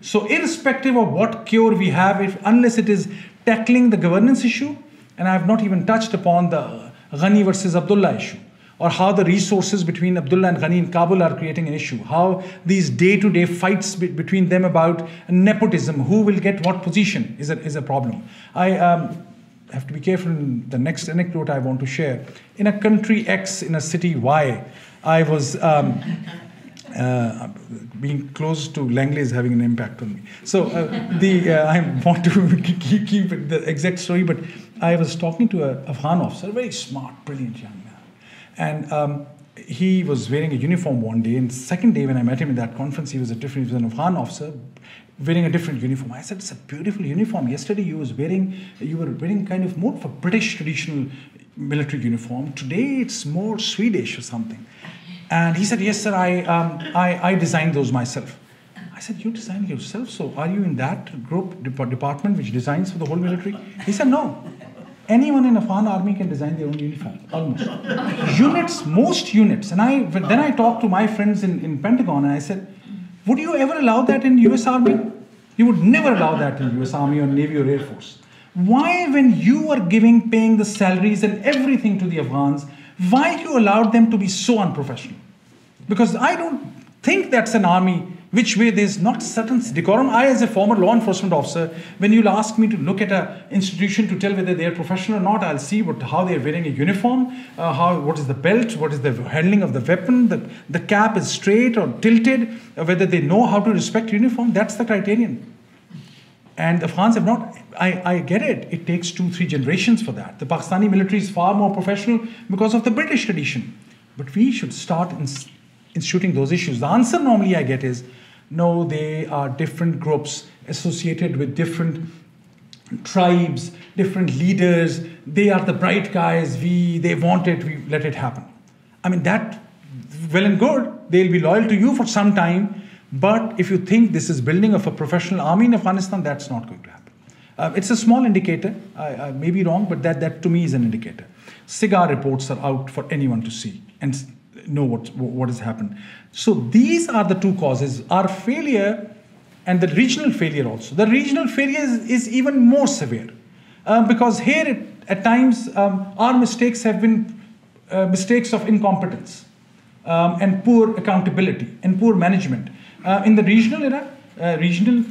So irrespective of what cure we have, unless it is tackling the governance issue, and I have not even touched upon the Ghani versus Abdullah issue, or how the resources between Abdullah and Ghani in Kabul are creating an issue, how these day-to-day fights between them about nepotism, who will get what position is a problem. I have to be careful in the next anecdote I want to share. In a country X, in a city Y, I was... being close to Langley is having an impact on me. So I want to keep it the exact story, but I was talking to an Afghan officer, a very smart, brilliant young man. And he was wearing a uniform one day, and the second day when I met him in that conference, he was an Afghan officer wearing a different uniform. I said, it's a beautiful uniform. Yesterday you were wearing kind of more of a British traditional military uniform. Today it's more Swedish or something. And he said, yes, sir, I designed those myself. I said, you designed yourself? So are you in that group, department which designs for the whole military? He said, no. Anyone in Afghan army can design their own uniform, almost. Units, most units. And then I talked to my friends in Pentagon and I said, would you ever allow that in US Army? You would never allow that in US Army or Navy or Air Force. Why, when you are paying the salaries and everything to the Afghans, why you allowed them to be so unprofessional? Because I don't think that's an army which way there's not certain decorum. I, as a former law enforcement officer, when you'll ask me to look at an institution to tell whether they're professional or not, I'll see how they're wearing a uniform, what is the belt, what is the handling of the weapon, the cap is straight or tilted, whether they know how to respect uniform. That's the criterion. And the Afghans have not. I get it. It takes 2-3 generations for that. The Pakistani military is far more professional because of the British tradition. But we should start instituting those issues. The answer normally I get is, no, they are different groups associated with different tribes, different leaders. They are the bright guys. They want it. We let it happen. I mean, that, well and good. They'll be loyal to you for some time. But if you think this is building of a professional army in Afghanistan, that's not going to happen. It's a small indicator. I may be wrong, but that to me is an indicator. SIGAR reports are out for anyone to see and know what has happened. So these are the two causes, our failure and the regional failure also. The regional failure is even more severe because here at times our mistakes have been mistakes of incompetence and poor accountability and poor management. In the regional era, regional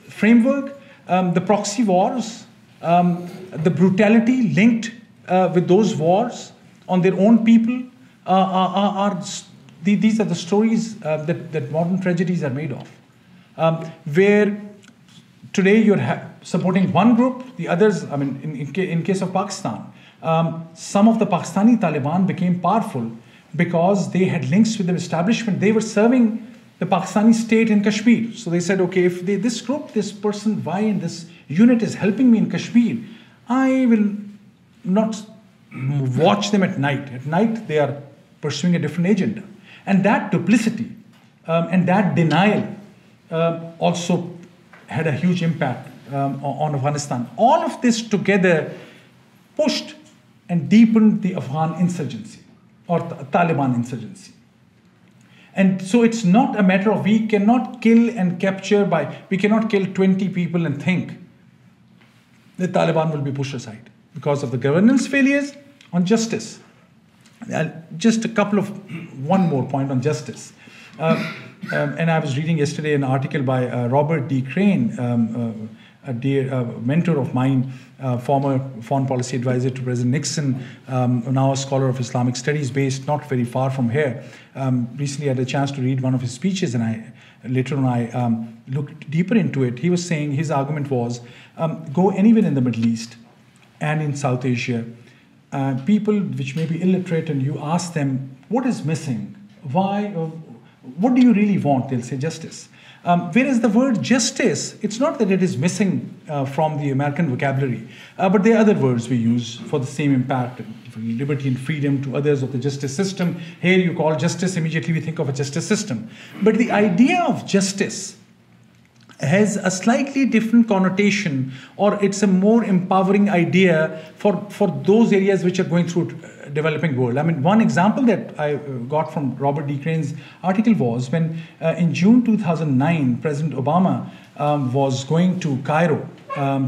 framework, the proxy wars, the brutality linked with those wars on their own people these are the stories that modern tragedies are made of. Where today you're supporting one group, the others, I mean, in case of Pakistan, some of the Pakistani Taliban became powerful because they had links with the establishment. They were serving the Pakistani state in Kashmir. So they said, okay, if this group, this person Y and this unit is helping me in Kashmir, I will not watch them at night. At night, they are pursuing a different agenda. And that duplicity and that denial also had a huge impact on Afghanistan. All of this together pushed and deepened the Afghan insurgency or Taliban insurgency. And so it's not a matter of we cannot kill and capture we cannot kill 20 people and think the Taliban will be pushed aside because of the governance failures on justice. Just one more point on justice. And I was reading yesterday an article by Robert D. Crane, a dear mentor of mine, former foreign policy advisor to President Nixon, now a scholar of Islamic studies based not very far from here. Recently I had a chance to read one of his speeches, and later on I looked deeper into it. He was saying, his argument was, go anywhere in the Middle East and in South Asia, people which may be illiterate, and you ask them, what is missing? Why? What do you really want? They'll say justice. Whereas the word justice, it's not that it is missing from the American vocabulary, but there are other words we use for the same impact, from liberty and freedom to others of the justice system. Here you call justice, immediately we think of a justice system. But the idea of justice has a slightly different connotation, or it's a more empowering idea for those areas which are going through developing world. I mean, one example that I got from Robert D. Crane's article was when in June 2009, President Obama was going to Cairo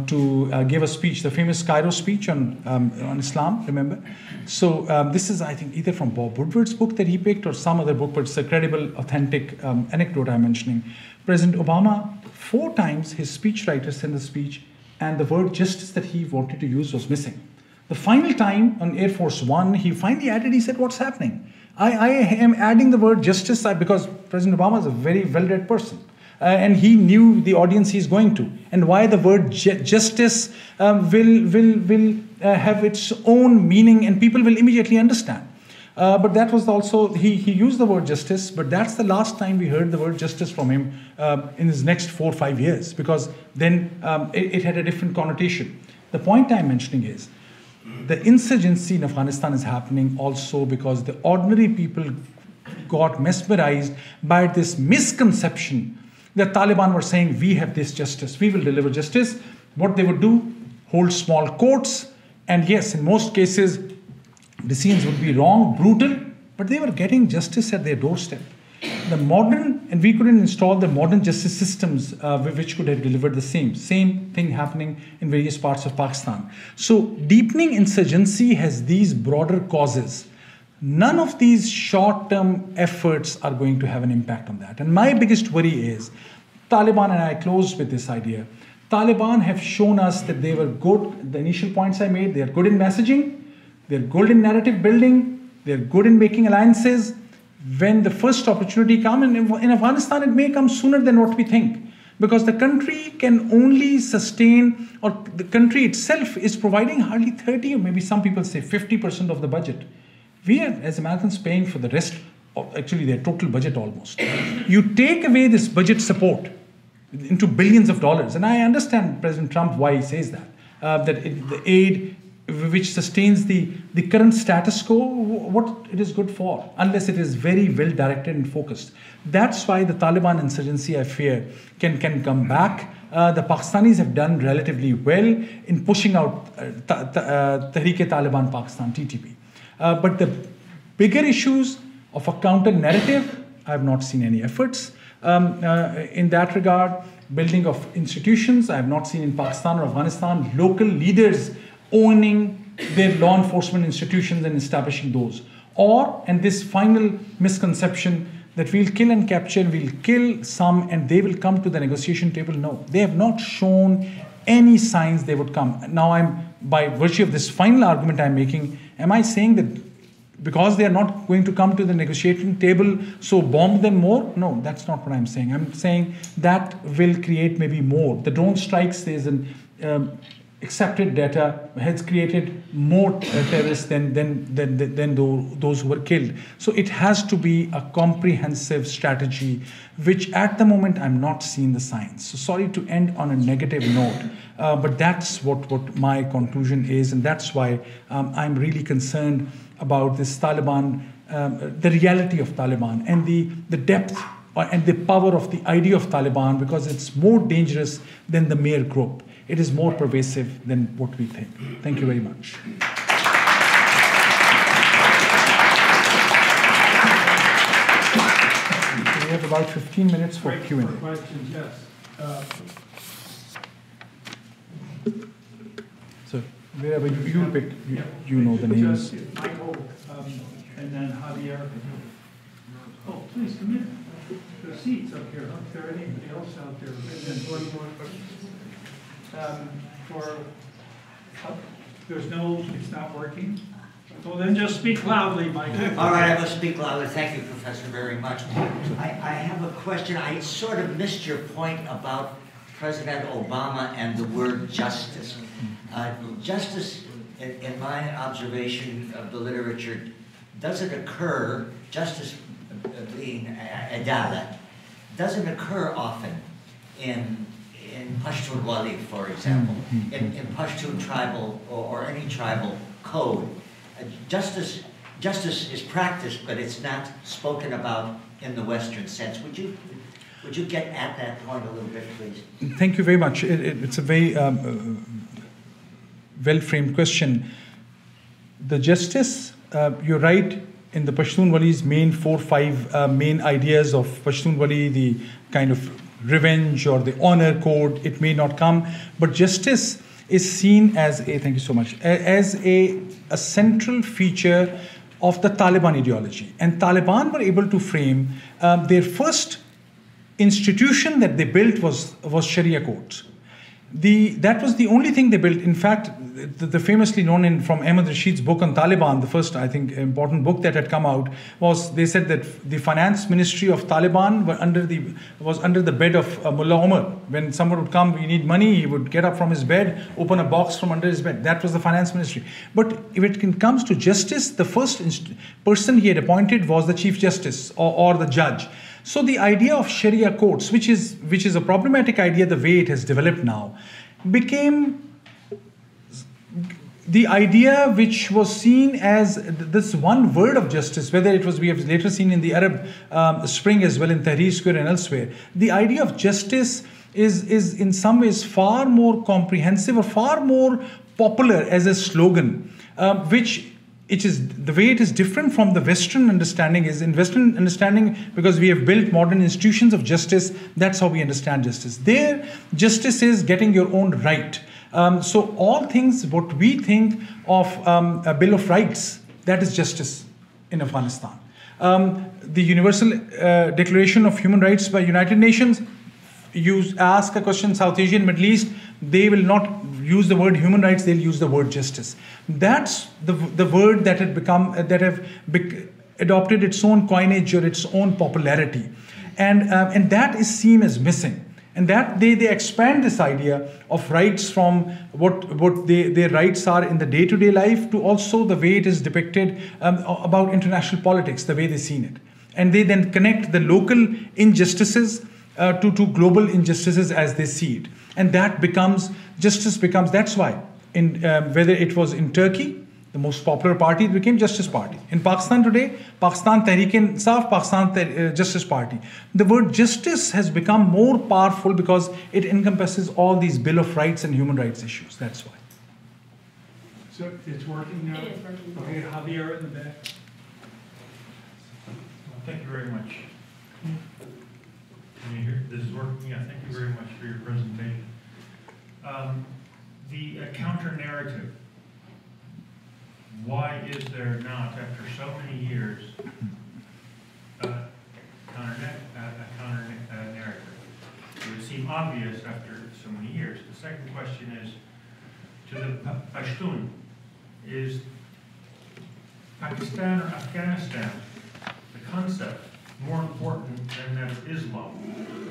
to give a speech, the famous Cairo speech on Islam, remember? So this is, I think, either from Bob Woodward's book that he picked or some other book, but it's a credible, authentic anecdote I'm mentioning. President Obama, 4 times his speechwriter sent the speech, and the word justice that he wanted to use was missing. The final time on Air Force One, he finally added, he said, what's happening? I am adding the word justice because President Obama is a very well-read person. And he knew the audience he's going to, and why the word justice will have its own meaning, and people will immediately understand. But that was also, he used the word justice, but that's the last time we heard the word justice from him in his next 4 or 5 years, because then it had a different connotation. The point I'm mentioning is, the insurgency in Afghanistan is happening also because the ordinary people got mesmerized by this misconception that Taliban were saying, we have this justice, we will deliver justice. What they would do, hold small courts, and yes, in most cases, decisions would be wrong, brutal, but they were getting justice at their doorstep. The modern, and we couldn't install the modern justice systems which could have delivered the same thing happening in various parts of Pakistan. So deepening insurgency has these broader causes. None of these short-term efforts are going to have an impact on that. And my biggest worry is, Taliban, and I closed with this idea, Taliban have shown us that they were good, the initial points I made, they are good in messaging, they're good in narrative building, they're good in making alliances. When the first opportunity comes, and in Afghanistan it may come sooner than what we think, because the country can only sustain, or the country itself is providing hardly 30, or maybe some people say 50% of the budget. We are, as Americans, paying for the rest, actually their total budget almost. You take away this budget support into billions of dollars, and I understand President Trump why he says that, the aid which sustains the current status quo, what it is good for, unless it is very well directed and focused. That's why the Taliban insurgency, I fear, can come back. The Pakistanis have done relatively well in pushing out Tehreek-e-Taliban Pakistan, TTP. But the bigger issues of a counter narrative, I have not seen any efforts in that regard. Building of institutions, I have not seen in Pakistan or Afghanistan local leaders owning their law enforcement institutions and establishing those. Or, and this final misconception that we'll kill and capture, we'll kill some and they will come to the negotiation table. No, they have not shown any signs they would come. Now by virtue of this final argument I'm making, am I saying that because they are not going to come to the negotiating table, so bomb them more? No, that's not what I'm saying. I'm saying that will create maybe more. The drone strikes, there's an accepted data, has created more terrorists than those who were killed. So it has to be a comprehensive strategy, which at the moment I'm not seeing the signs. So sorry to end on a negative note, but that's what my conclusion is, and that's why I'm really concerned about this Taliban, the reality of Taliban, and the depth and the power of the idea of Taliban, because it's more dangerous than the mere group. It is more pervasive than what we think. Thank you very much. We have about 15 minutes for Q&A. Questions, yes. So wherever you pick, you know the names. Just Michael, and then Javier. Oh, please come in. There are seats up here. Is there anybody else out there? And then one more. There's no, it's not working. Well, then just speak loudly, Mike. All right, I will speak loudly. Thank you, Professor, very much. I have a question. I sort of missed your point about President Obama and the word justice. Justice, in my observation of the literature, doesn't occur, justice being adalah, doesn't occur often in Pashtun Wali, for example, in Pashtun tribal or any tribal code. Justice is practiced, but it's not spoken about in the Western sense. Would you get at that point a little bit, please? Thank you very much. It's a very well-framed question. The justice, you're right, in the Pashtun Wali's main 4 or 5 main ideas of Pashtun Wali, the kind of revenge or the honor code, it may not come, but justice is seen as a, thank you so much, as a central feature of the Taliban ideology. And Taliban were able to frame their first institution that they built was Sharia courts. That was the only thing they built. In fact, the famously known from Ahmad Rashid's book on Taliban, the first, I think, important book that had come out, was they said that the finance ministry of Taliban was under the bed of Mullah Omar. When someone would come, we need money, he would get up from his bed, open a box from under his bed. That was the finance ministry. But if it comes to justice, the first person he had appointed was the chief justice or the judge. So the idea of Sharia courts, which is a problematic idea the way it has developed now, became the idea which was seen as this one word of justice, whether it was, we have later seen in the Arab Spring as well, in Tahrir Square and elsewhere. The idea of justice is in some ways far more comprehensive or far more popular as a slogan, which it is the way it is different from the Western understanding is in Western understanding, because we have built modern institutions of justice, that's how we understand justice. There, justice is getting your own right. So all things, what we think of a Bill of Rights, that is justice in Afghanistan. The Universal Declaration of Human Rights by United Nations, you ask a question, South Asian, Middle East, they will not use the word human rights, they'll use the word justice. That's the word that had become, that have adopted its own coinage or its own popularity. And that is seen as missing. And that they expand this idea of rights from what their rights are in the day-to-day life to also the way it is depicted about international politics, the way they've seen it. And they then connect the local injustices to global injustices as they see it. And that becomes, justice becomes, that's why, whether it was in Turkey, the most popular party, it became Justice Party. In Pakistan today, Pakistan Tehreek-e-Insaf, Pakistan Justice Party. The word justice has become more powerful because it encompasses all these Bill of Rights and human rights issues. That's why. So it's working now? It is working. Okay, Javier in the back. Thank you very much. Can you hear? This is working? Yeah, thank you very much for your presentation. The counter-narrative why is there not, after so many years, a counter narrative? It would seem obvious after so many years. The second question is, to the Pashtun, is Pakistan or Afghanistan, the concept, more important than that of Islam?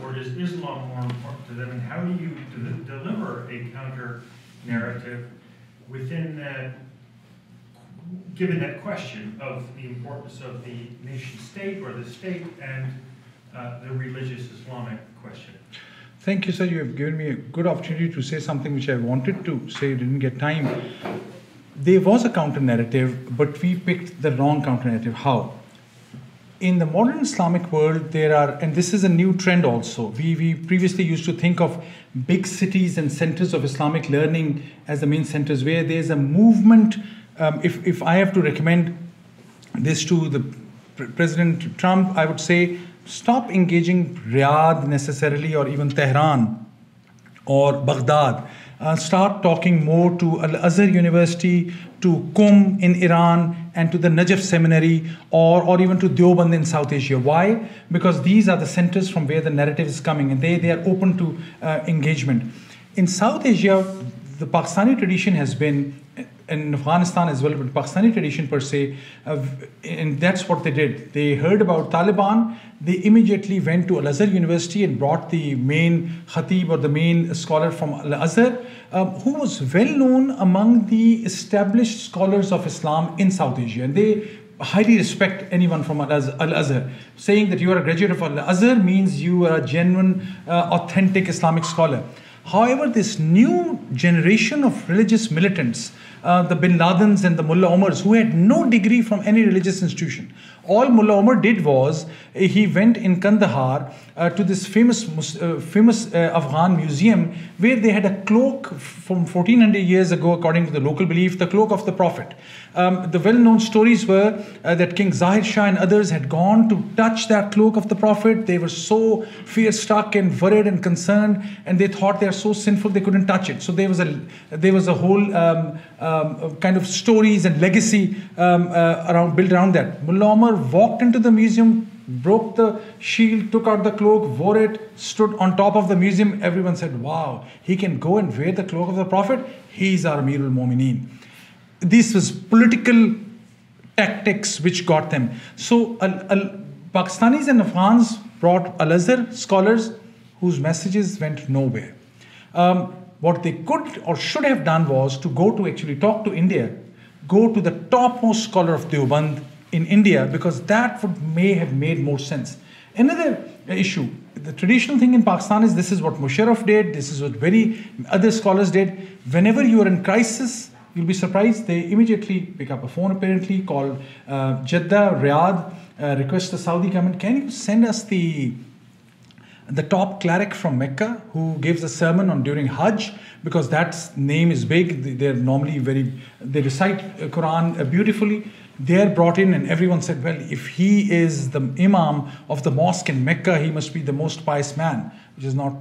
Or is Islam more important to them? And how do you deliver a counter narrative within that, given that question of the importance of the nation state or the state and the religious Islamic question? Thank you, sir. You have given me a good opportunity to say something which I wanted to say, didn't get time. There was a counter narrative, but we picked the wrong counter narrative. How? In the modern Islamic world, there are, and this is a new trend also, we previously used to think of big cities and centers of Islamic learning as the main centers, where there's a movement. If I have to recommend this to the President Trump, I would say stop engaging Riyadh necessarily, or even Tehran or Baghdad. Start talking more to Al-Azhar University, to Qum in Iran, and to the Najaf Seminary, or even to Deoband in South Asia. Why? Because these are the centers from where the narrative is coming, and they are open to engagement. In South Asia, the Pakistani tradition has been, in Afghanistan as well, but Pakistani tradition per se, and that's what they did. They heard about Taliban, they immediately went to Al-Azhar University and brought the main khatib or the main scholar from Al-Azhar, who was well known among the established scholars of Islam in South Asia. And they highly respect anyone from Al-Azhar. Saying that you are a graduate of Al-Azhar means you are a genuine, authentic Islamic scholar. However, this new generation of religious militants, the Bin Ladens and the Mullah Omars, who had no degree from any religious institution. All Mullah Omar did was, he went in Kandahar to this famous Afghan museum, where they had a cloak from 1400 years ago, according to the local belief, the cloak of the Prophet. The well-known stories were that King Zahir Shah and others had gone to touch that cloak of the Prophet. They were so fear-struck and worried and concerned, and they thought they are so sinful they couldn't touch it. So there was a whole kind of stories and legacy built around that. Mullah Omar walked into the museum, broke the shield, took out the cloak, wore it, stood on top of the museum. Everyone said, wow, he can go and wear the cloak of the Prophet. He's our Amirul Mu'mineen. This was political tactics which got them. So Pakistanis and Afghans brought Al-Azhar scholars whose messages went nowhere. What they could or should have done was to go to actually talk to India, go to the topmost scholar of Deoband in India, because that may have made more sense. Another issue, the traditional thing in Pakistan is this is what Musharraf did, this is what other scholars did. Whenever you are in crisis, you'll be surprised, they immediately pick up a phone apparently, call Jeddah, Riyadh, request the Saudi government, can you send us the top cleric from Mecca who gives a sermon during Hajj, because that name is big. They're normally they recite Quran beautifully. They're brought in, and everyone said, well, if he is the imam of the mosque in Mecca, he must be the most pious man, which is not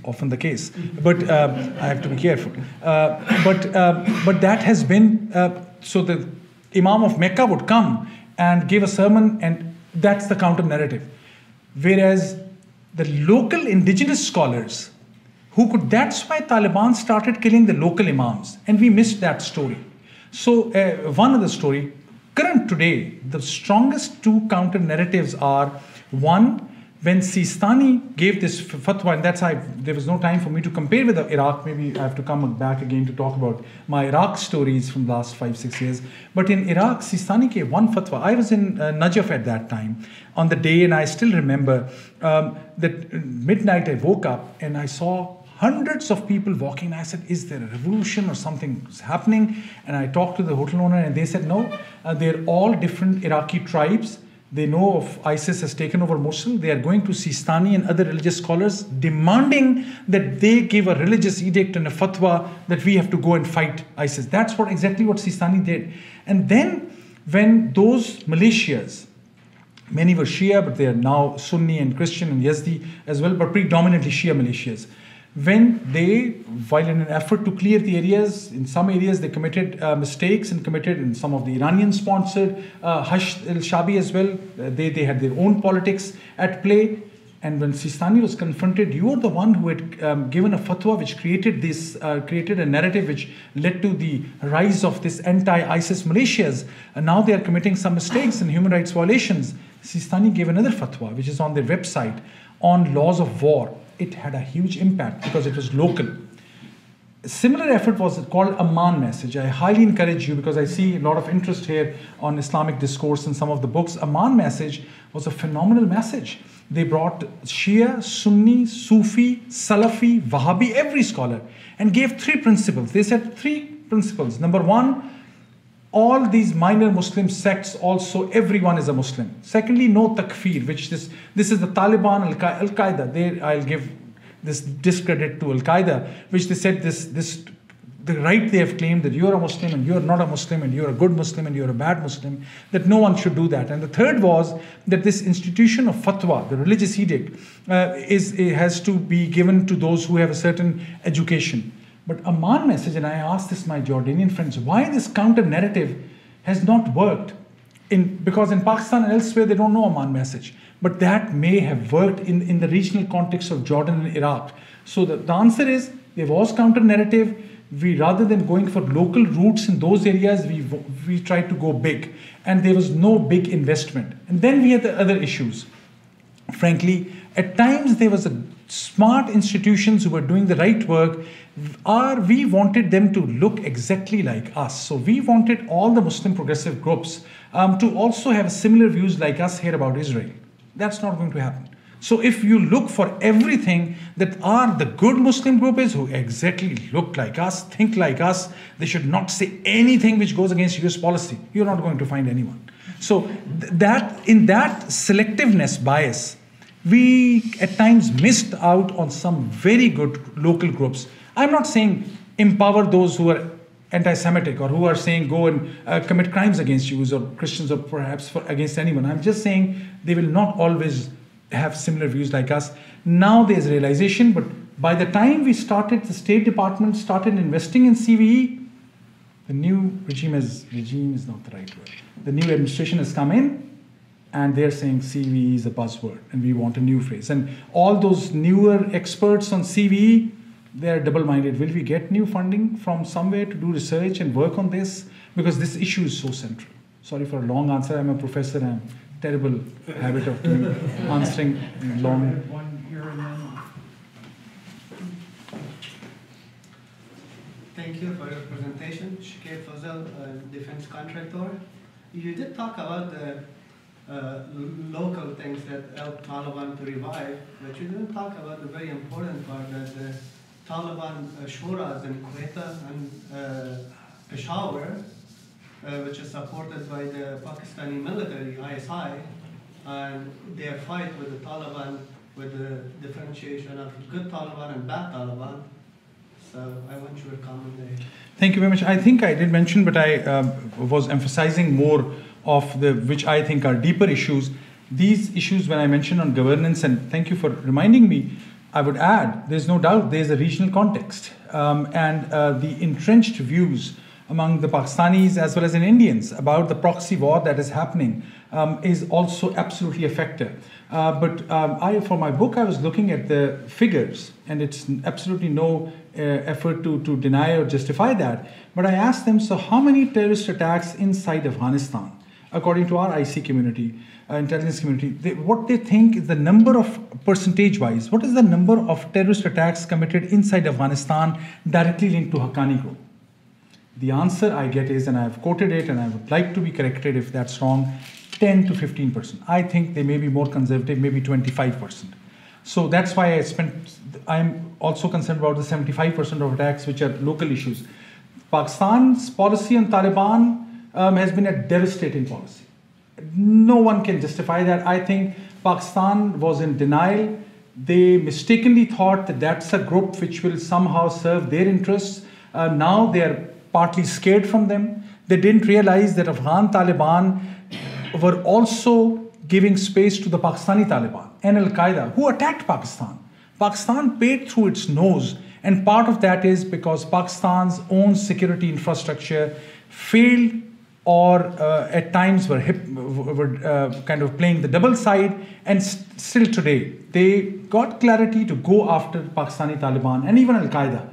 often the case. But I have to be careful. But that has been, so the imam of Mecca would come and give a sermon, and that's the counter narrative. Whereas the local indigenous scholars that's why Taliban started killing the local imams, and we missed that story. So one other story, current today, the strongest two counter narratives are, one, when Sistani gave this fatwa, and there was no time for me to compare with Iraq. Maybe I have to come back again to talk about my Iraq stories from the last 5-6 years. But in Iraq, Sistani gave one fatwa. I was in Najaf at that time on the day, and I still remember that midnight I woke up and I saw hundreds of people walking, and I said, is there a revolution or something is happening? And I talked to the hotel owner, and they said, no, they're all different Iraqi tribes. They know of ISIS has taken over Mosul. They are going to Sistani and other religious scholars demanding that they give a religious edict and a fatwa that we have to go and fight ISIS. That's exactly what Sistani did. And then when those militias, many were Shia, but they are now Sunni and Christian and Yazdi as well, but predominantly Shia militias. when they, while in an effort to clear the areas, in some areas they committed mistakes and committed in some of the Iranian-sponsored al-Shaabi as well. They had their own politics at play. And when Sistani was confronted, you were the one who had given a fatwa which created a narrative which led to the rise of this anti-ISIS militias. And now they are committing some mistakes and human rights violations. Sistani gave another fatwa, which is on their website, on laws of war. It had a huge impact because it was local. A similar effort was called Amman message. I highly encourage you, because I see a lot of interest here on Islamic discourse in some of the books. Amman message was a phenomenal message. They brought Shia, Sunni, Sufi, Salafi, Wahhabi, every scholar, and gave 3 principles. They said 3 principles. Number 1, all these minor Muslim sects also, everyone is a Muslim. Secondly, no takfir, which this is the Taliban, Al-Qaeda. I'll give this discredit to Al-Qaeda, which they said the right they have claimed that you're a Muslim and you're not a Muslim and you're a good Muslim and you're a bad Muslim, that no one should do that. And the third was that this institution of fatwa, the religious edict, has to be given to those who have a certain education. But Amman message, and I asked this my Jordanian friends, why this counter narrative has not worked? Because in Pakistan and elsewhere they don't know Amman message. But that may have worked in the regional context of Jordan and Iraq. So the answer is, there was counter narrative. Rather than going for local roots in those areas, we tried to go big. And there was no big investment. And then we had the other issues. Frankly, at times there was smart institutions who were doing the right work. We wanted them to look exactly like us. So we wanted all the Muslim progressive groups to also have similar views like us here about Israel. That's not going to happen. So if you look for everything that are the good Muslim group is who exactly look like us, think like us, they should not say anything which goes against US policy, you're not going to find anyone. So in that selectiveness bias, we at times missed out on some very good local groups. I'm not saying empower those who are anti-Semitic or who are saying go and commit crimes against Jews or Christians or perhaps against anyone. I'm just saying they will not always have similar views like us. Now there's realization, but by the time the State Department started investing in CVE, the new regime is not the right word. The new administration has come in and they're saying CVE is a buzzword and we want a new phrase. And all those newer experts on CVE, they're double-minded. Will we get new funding from somewhere to do research and work on this? Because this issue is so central. Sorry for a long answer. I'm a professor. I'm terrible habit of answering long. One here and then. Thank you for your presentation. Shakir Fazal, defense contractor. You did talk about the local things that helped Taliban to revive, but you didn't talk about the very important part that the Taliban shuras in Quetta and Peshawar, which is supported by the Pakistani military, ISI, and their fight with the Taliban, with the differentiation of good Taliban and bad Taliban. So I want your comment there. Thank you very much. I think I did mention, but I was emphasizing more of which I think are deeper issues. These issues, when I mentioned on governance, and thank you for reminding me, I would add, there's no doubt there's a regional context and the entrenched views among the Pakistanis as well as in Indians about the proxy war that is happening is also absolutely a factor. But for my book, I was looking at the figures, and it's absolutely no effort to deny or justify that. But I asked them, so how many terrorist attacks inside Afghanistan, according to our IC community, intelligence community, what they think is the number of, percentage-wise, what is the number of terrorist attacks committed inside Afghanistan directly linked to Haqqani group? The answer I get is, and I've quoted it, and I would like to be corrected if that's wrong, 10 to 15%. I think they may be more conservative, maybe 25%. So that's why I'm also concerned about the 75% of attacks which are local issues. Pakistan's policy on Taliban has been a devastating policy. No one can justify that. I think Pakistan was in denial. They mistakenly thought that that's a group which will somehow serve their interests. Now they are partly scared from them. They didn't realize that Afghan Taliban were also giving space to the Pakistani Taliban and al-Qaeda, who attacked Pakistan. Pakistan paid through its nose, and part of that is because Pakistan's own security infrastructure failed, or at times were kind of playing the double side, and still today they got clarity to go after Pakistani Taliban and even Al-Qaeda.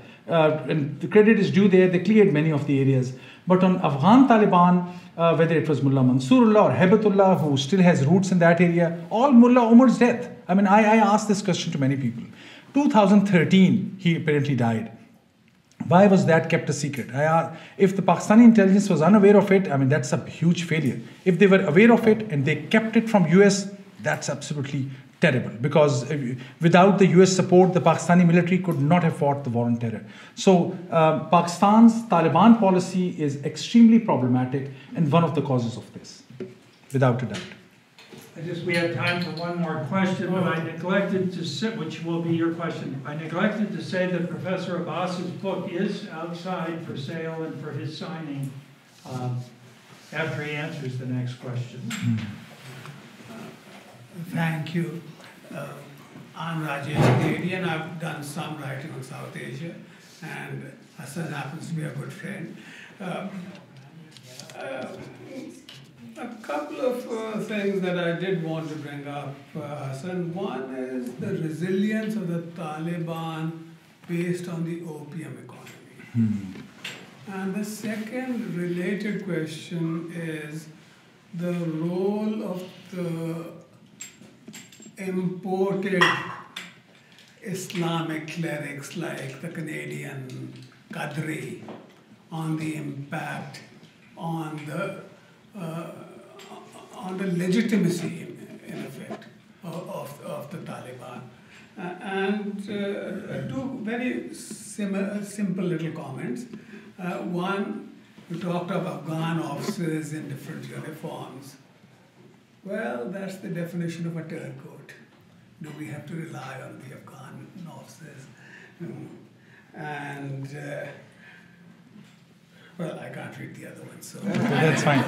And the credit is due there, they cleared many of the areas. But on Afghan Taliban, whether it was Mullah Mansurullah or Hebatullah, who still has roots in that area, all Mullah Umar's death. I mean, I asked this question to many people. 2013, he apparently died. Why was that kept a secret? If the Pakistani intelligence was unaware of it, I mean, that's a huge failure. If they were aware of it and they kept it from US, that's absolutely terrible, because without the US support, the Pakistani military could not have fought the war on terror. So Pakistan's Taliban policy is extremely problematic and one of the causes of this, without a doubt. We have time for one more question, but I neglected to say, which will be your question. I neglected to say that Professor Abbas's book is outside for sale and for his signing after he answers the next question. Thank you. I'm Rajesh Canadian. I've done some writing on South Asia, and Hassan happens to be a good friend. A couple of things that I did want to bring up, Hassan. One is the resilience of the Taliban based on the opium economy. And the second related question is the role of the imported Islamic clerics like the Canadian Qadri on the impact on the legitimacy, in effect, of the Taliban. And two very simple little comments. One, you talked of Afghan officers in different uniforms. Well, that's the definition of a turncoat. Do we have to rely on the Afghan officers? And well, I can't read the other one, so. That's fine.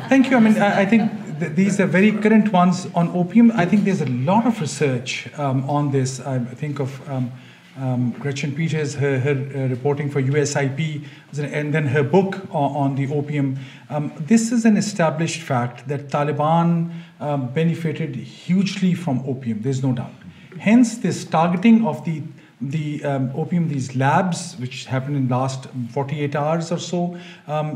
Thank you. I mean, I think these are very current ones on opium. I think there's a lot of research on this. I think of Gretchen Peters, her reporting for USIP, and then her book on the opium. This is an established fact that Taliban benefited hugely from opium. There's no doubt. Hence, this targeting of the opium, these labs, which happened in the last 48 hours or so,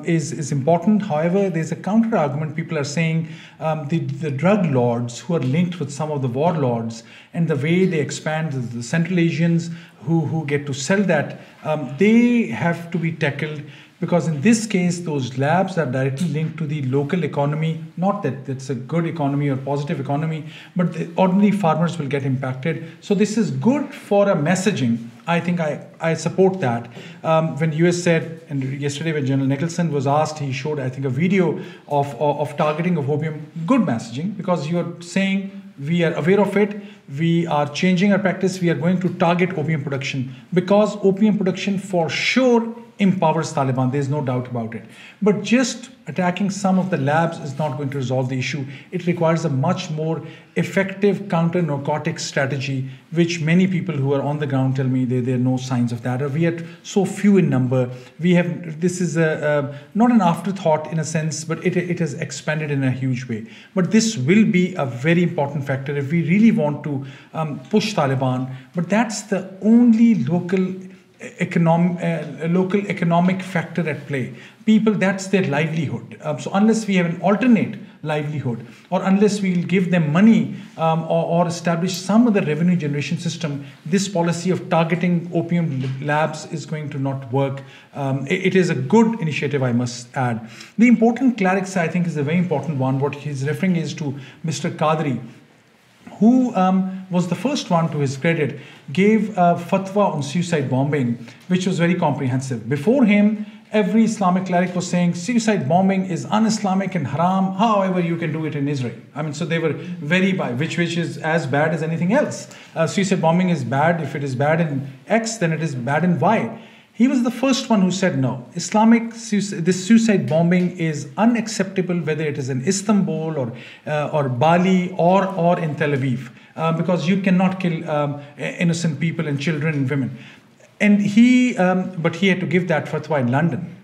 is important. However, there's a counter argument. People are saying the drug lords who are linked with some of the warlords and the way they expand, the Central Asians who get to sell that, they have to be tackled, because in this case, those labs are directly linked to the local economy. Not that it's a good economy or positive economy, but the ordinary farmers will get impacted. So this is good for a messaging. I think I support that. When US said, and yesterday when General Nicholson was asked, he showed, I think, a video of targeting of opium. Good messaging, because you're saying we are aware of it, we are changing our practice, we are going to target opium production, because opium production for sure empowers Taliban, there's no doubt about it. But just attacking some of the labs is not going to resolve the issue. It requires a much more effective counter-narcotic strategy, which many people who are on the ground tell me there are no signs of that, or we are so few in number. This is not an afterthought in a sense, but it has expanded in a huge way. But this will be a very important factor if we really want to push Taliban. But that's the only local economic factor at play. People, that's their livelihood. So unless we have an alternate livelihood, or unless we will give them money or establish some other revenue generation system, this policy of targeting opium labs is going to not work. It is a good initiative, I must add. The important clerics, I think, is a very important one. What he's referring is to Mr. Qadri, who was the first one, to his credit, gave a fatwa on suicide bombing, which was very comprehensive. Before him, every Islamic cleric was saying suicide bombing is un-Islamic and haram, however you can do it in Israel. I mean, so they were very by, which is as bad as anything else. Suicide bombing is bad. If it is bad in X, then it is bad in Y. He was the first one who said, no, this suicide bombing is unacceptable, whether it is in Istanbul or Bali or in Tel Aviv. because you cannot kill innocent people and children and women. And but he had to give that fatwa in London.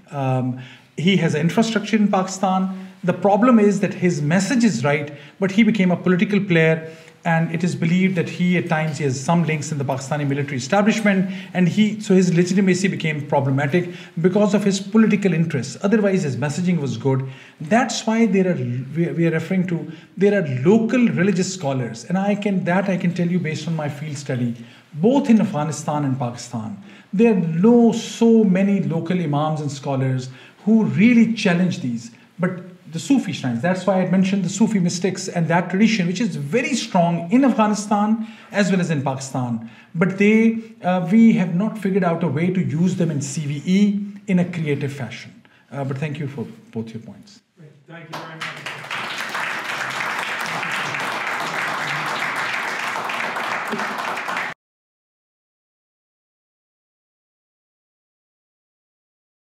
He has infrastructure in Pakistan. The problem is that his message is right, but he became a political player, and it is believed that at times he has some links in the Pakistani military establishment, and so his legitimacy became problematic because of his political interests. Otherwise, his messaging was good. That's why we are referring to, there are local religious scholars, and I can tell you based on my field study, both in Afghanistan and Pakistan. There are so many local imams and scholars who really challenge these. But the Sufi shrines, that's why I mentioned the Sufi mystics and that tradition, which is very strong in Afghanistan as well as in Pakistan. But we have not figured out a way to use them in CVE in a creative fashion. But thank you for both your points. Great. Thank you very much.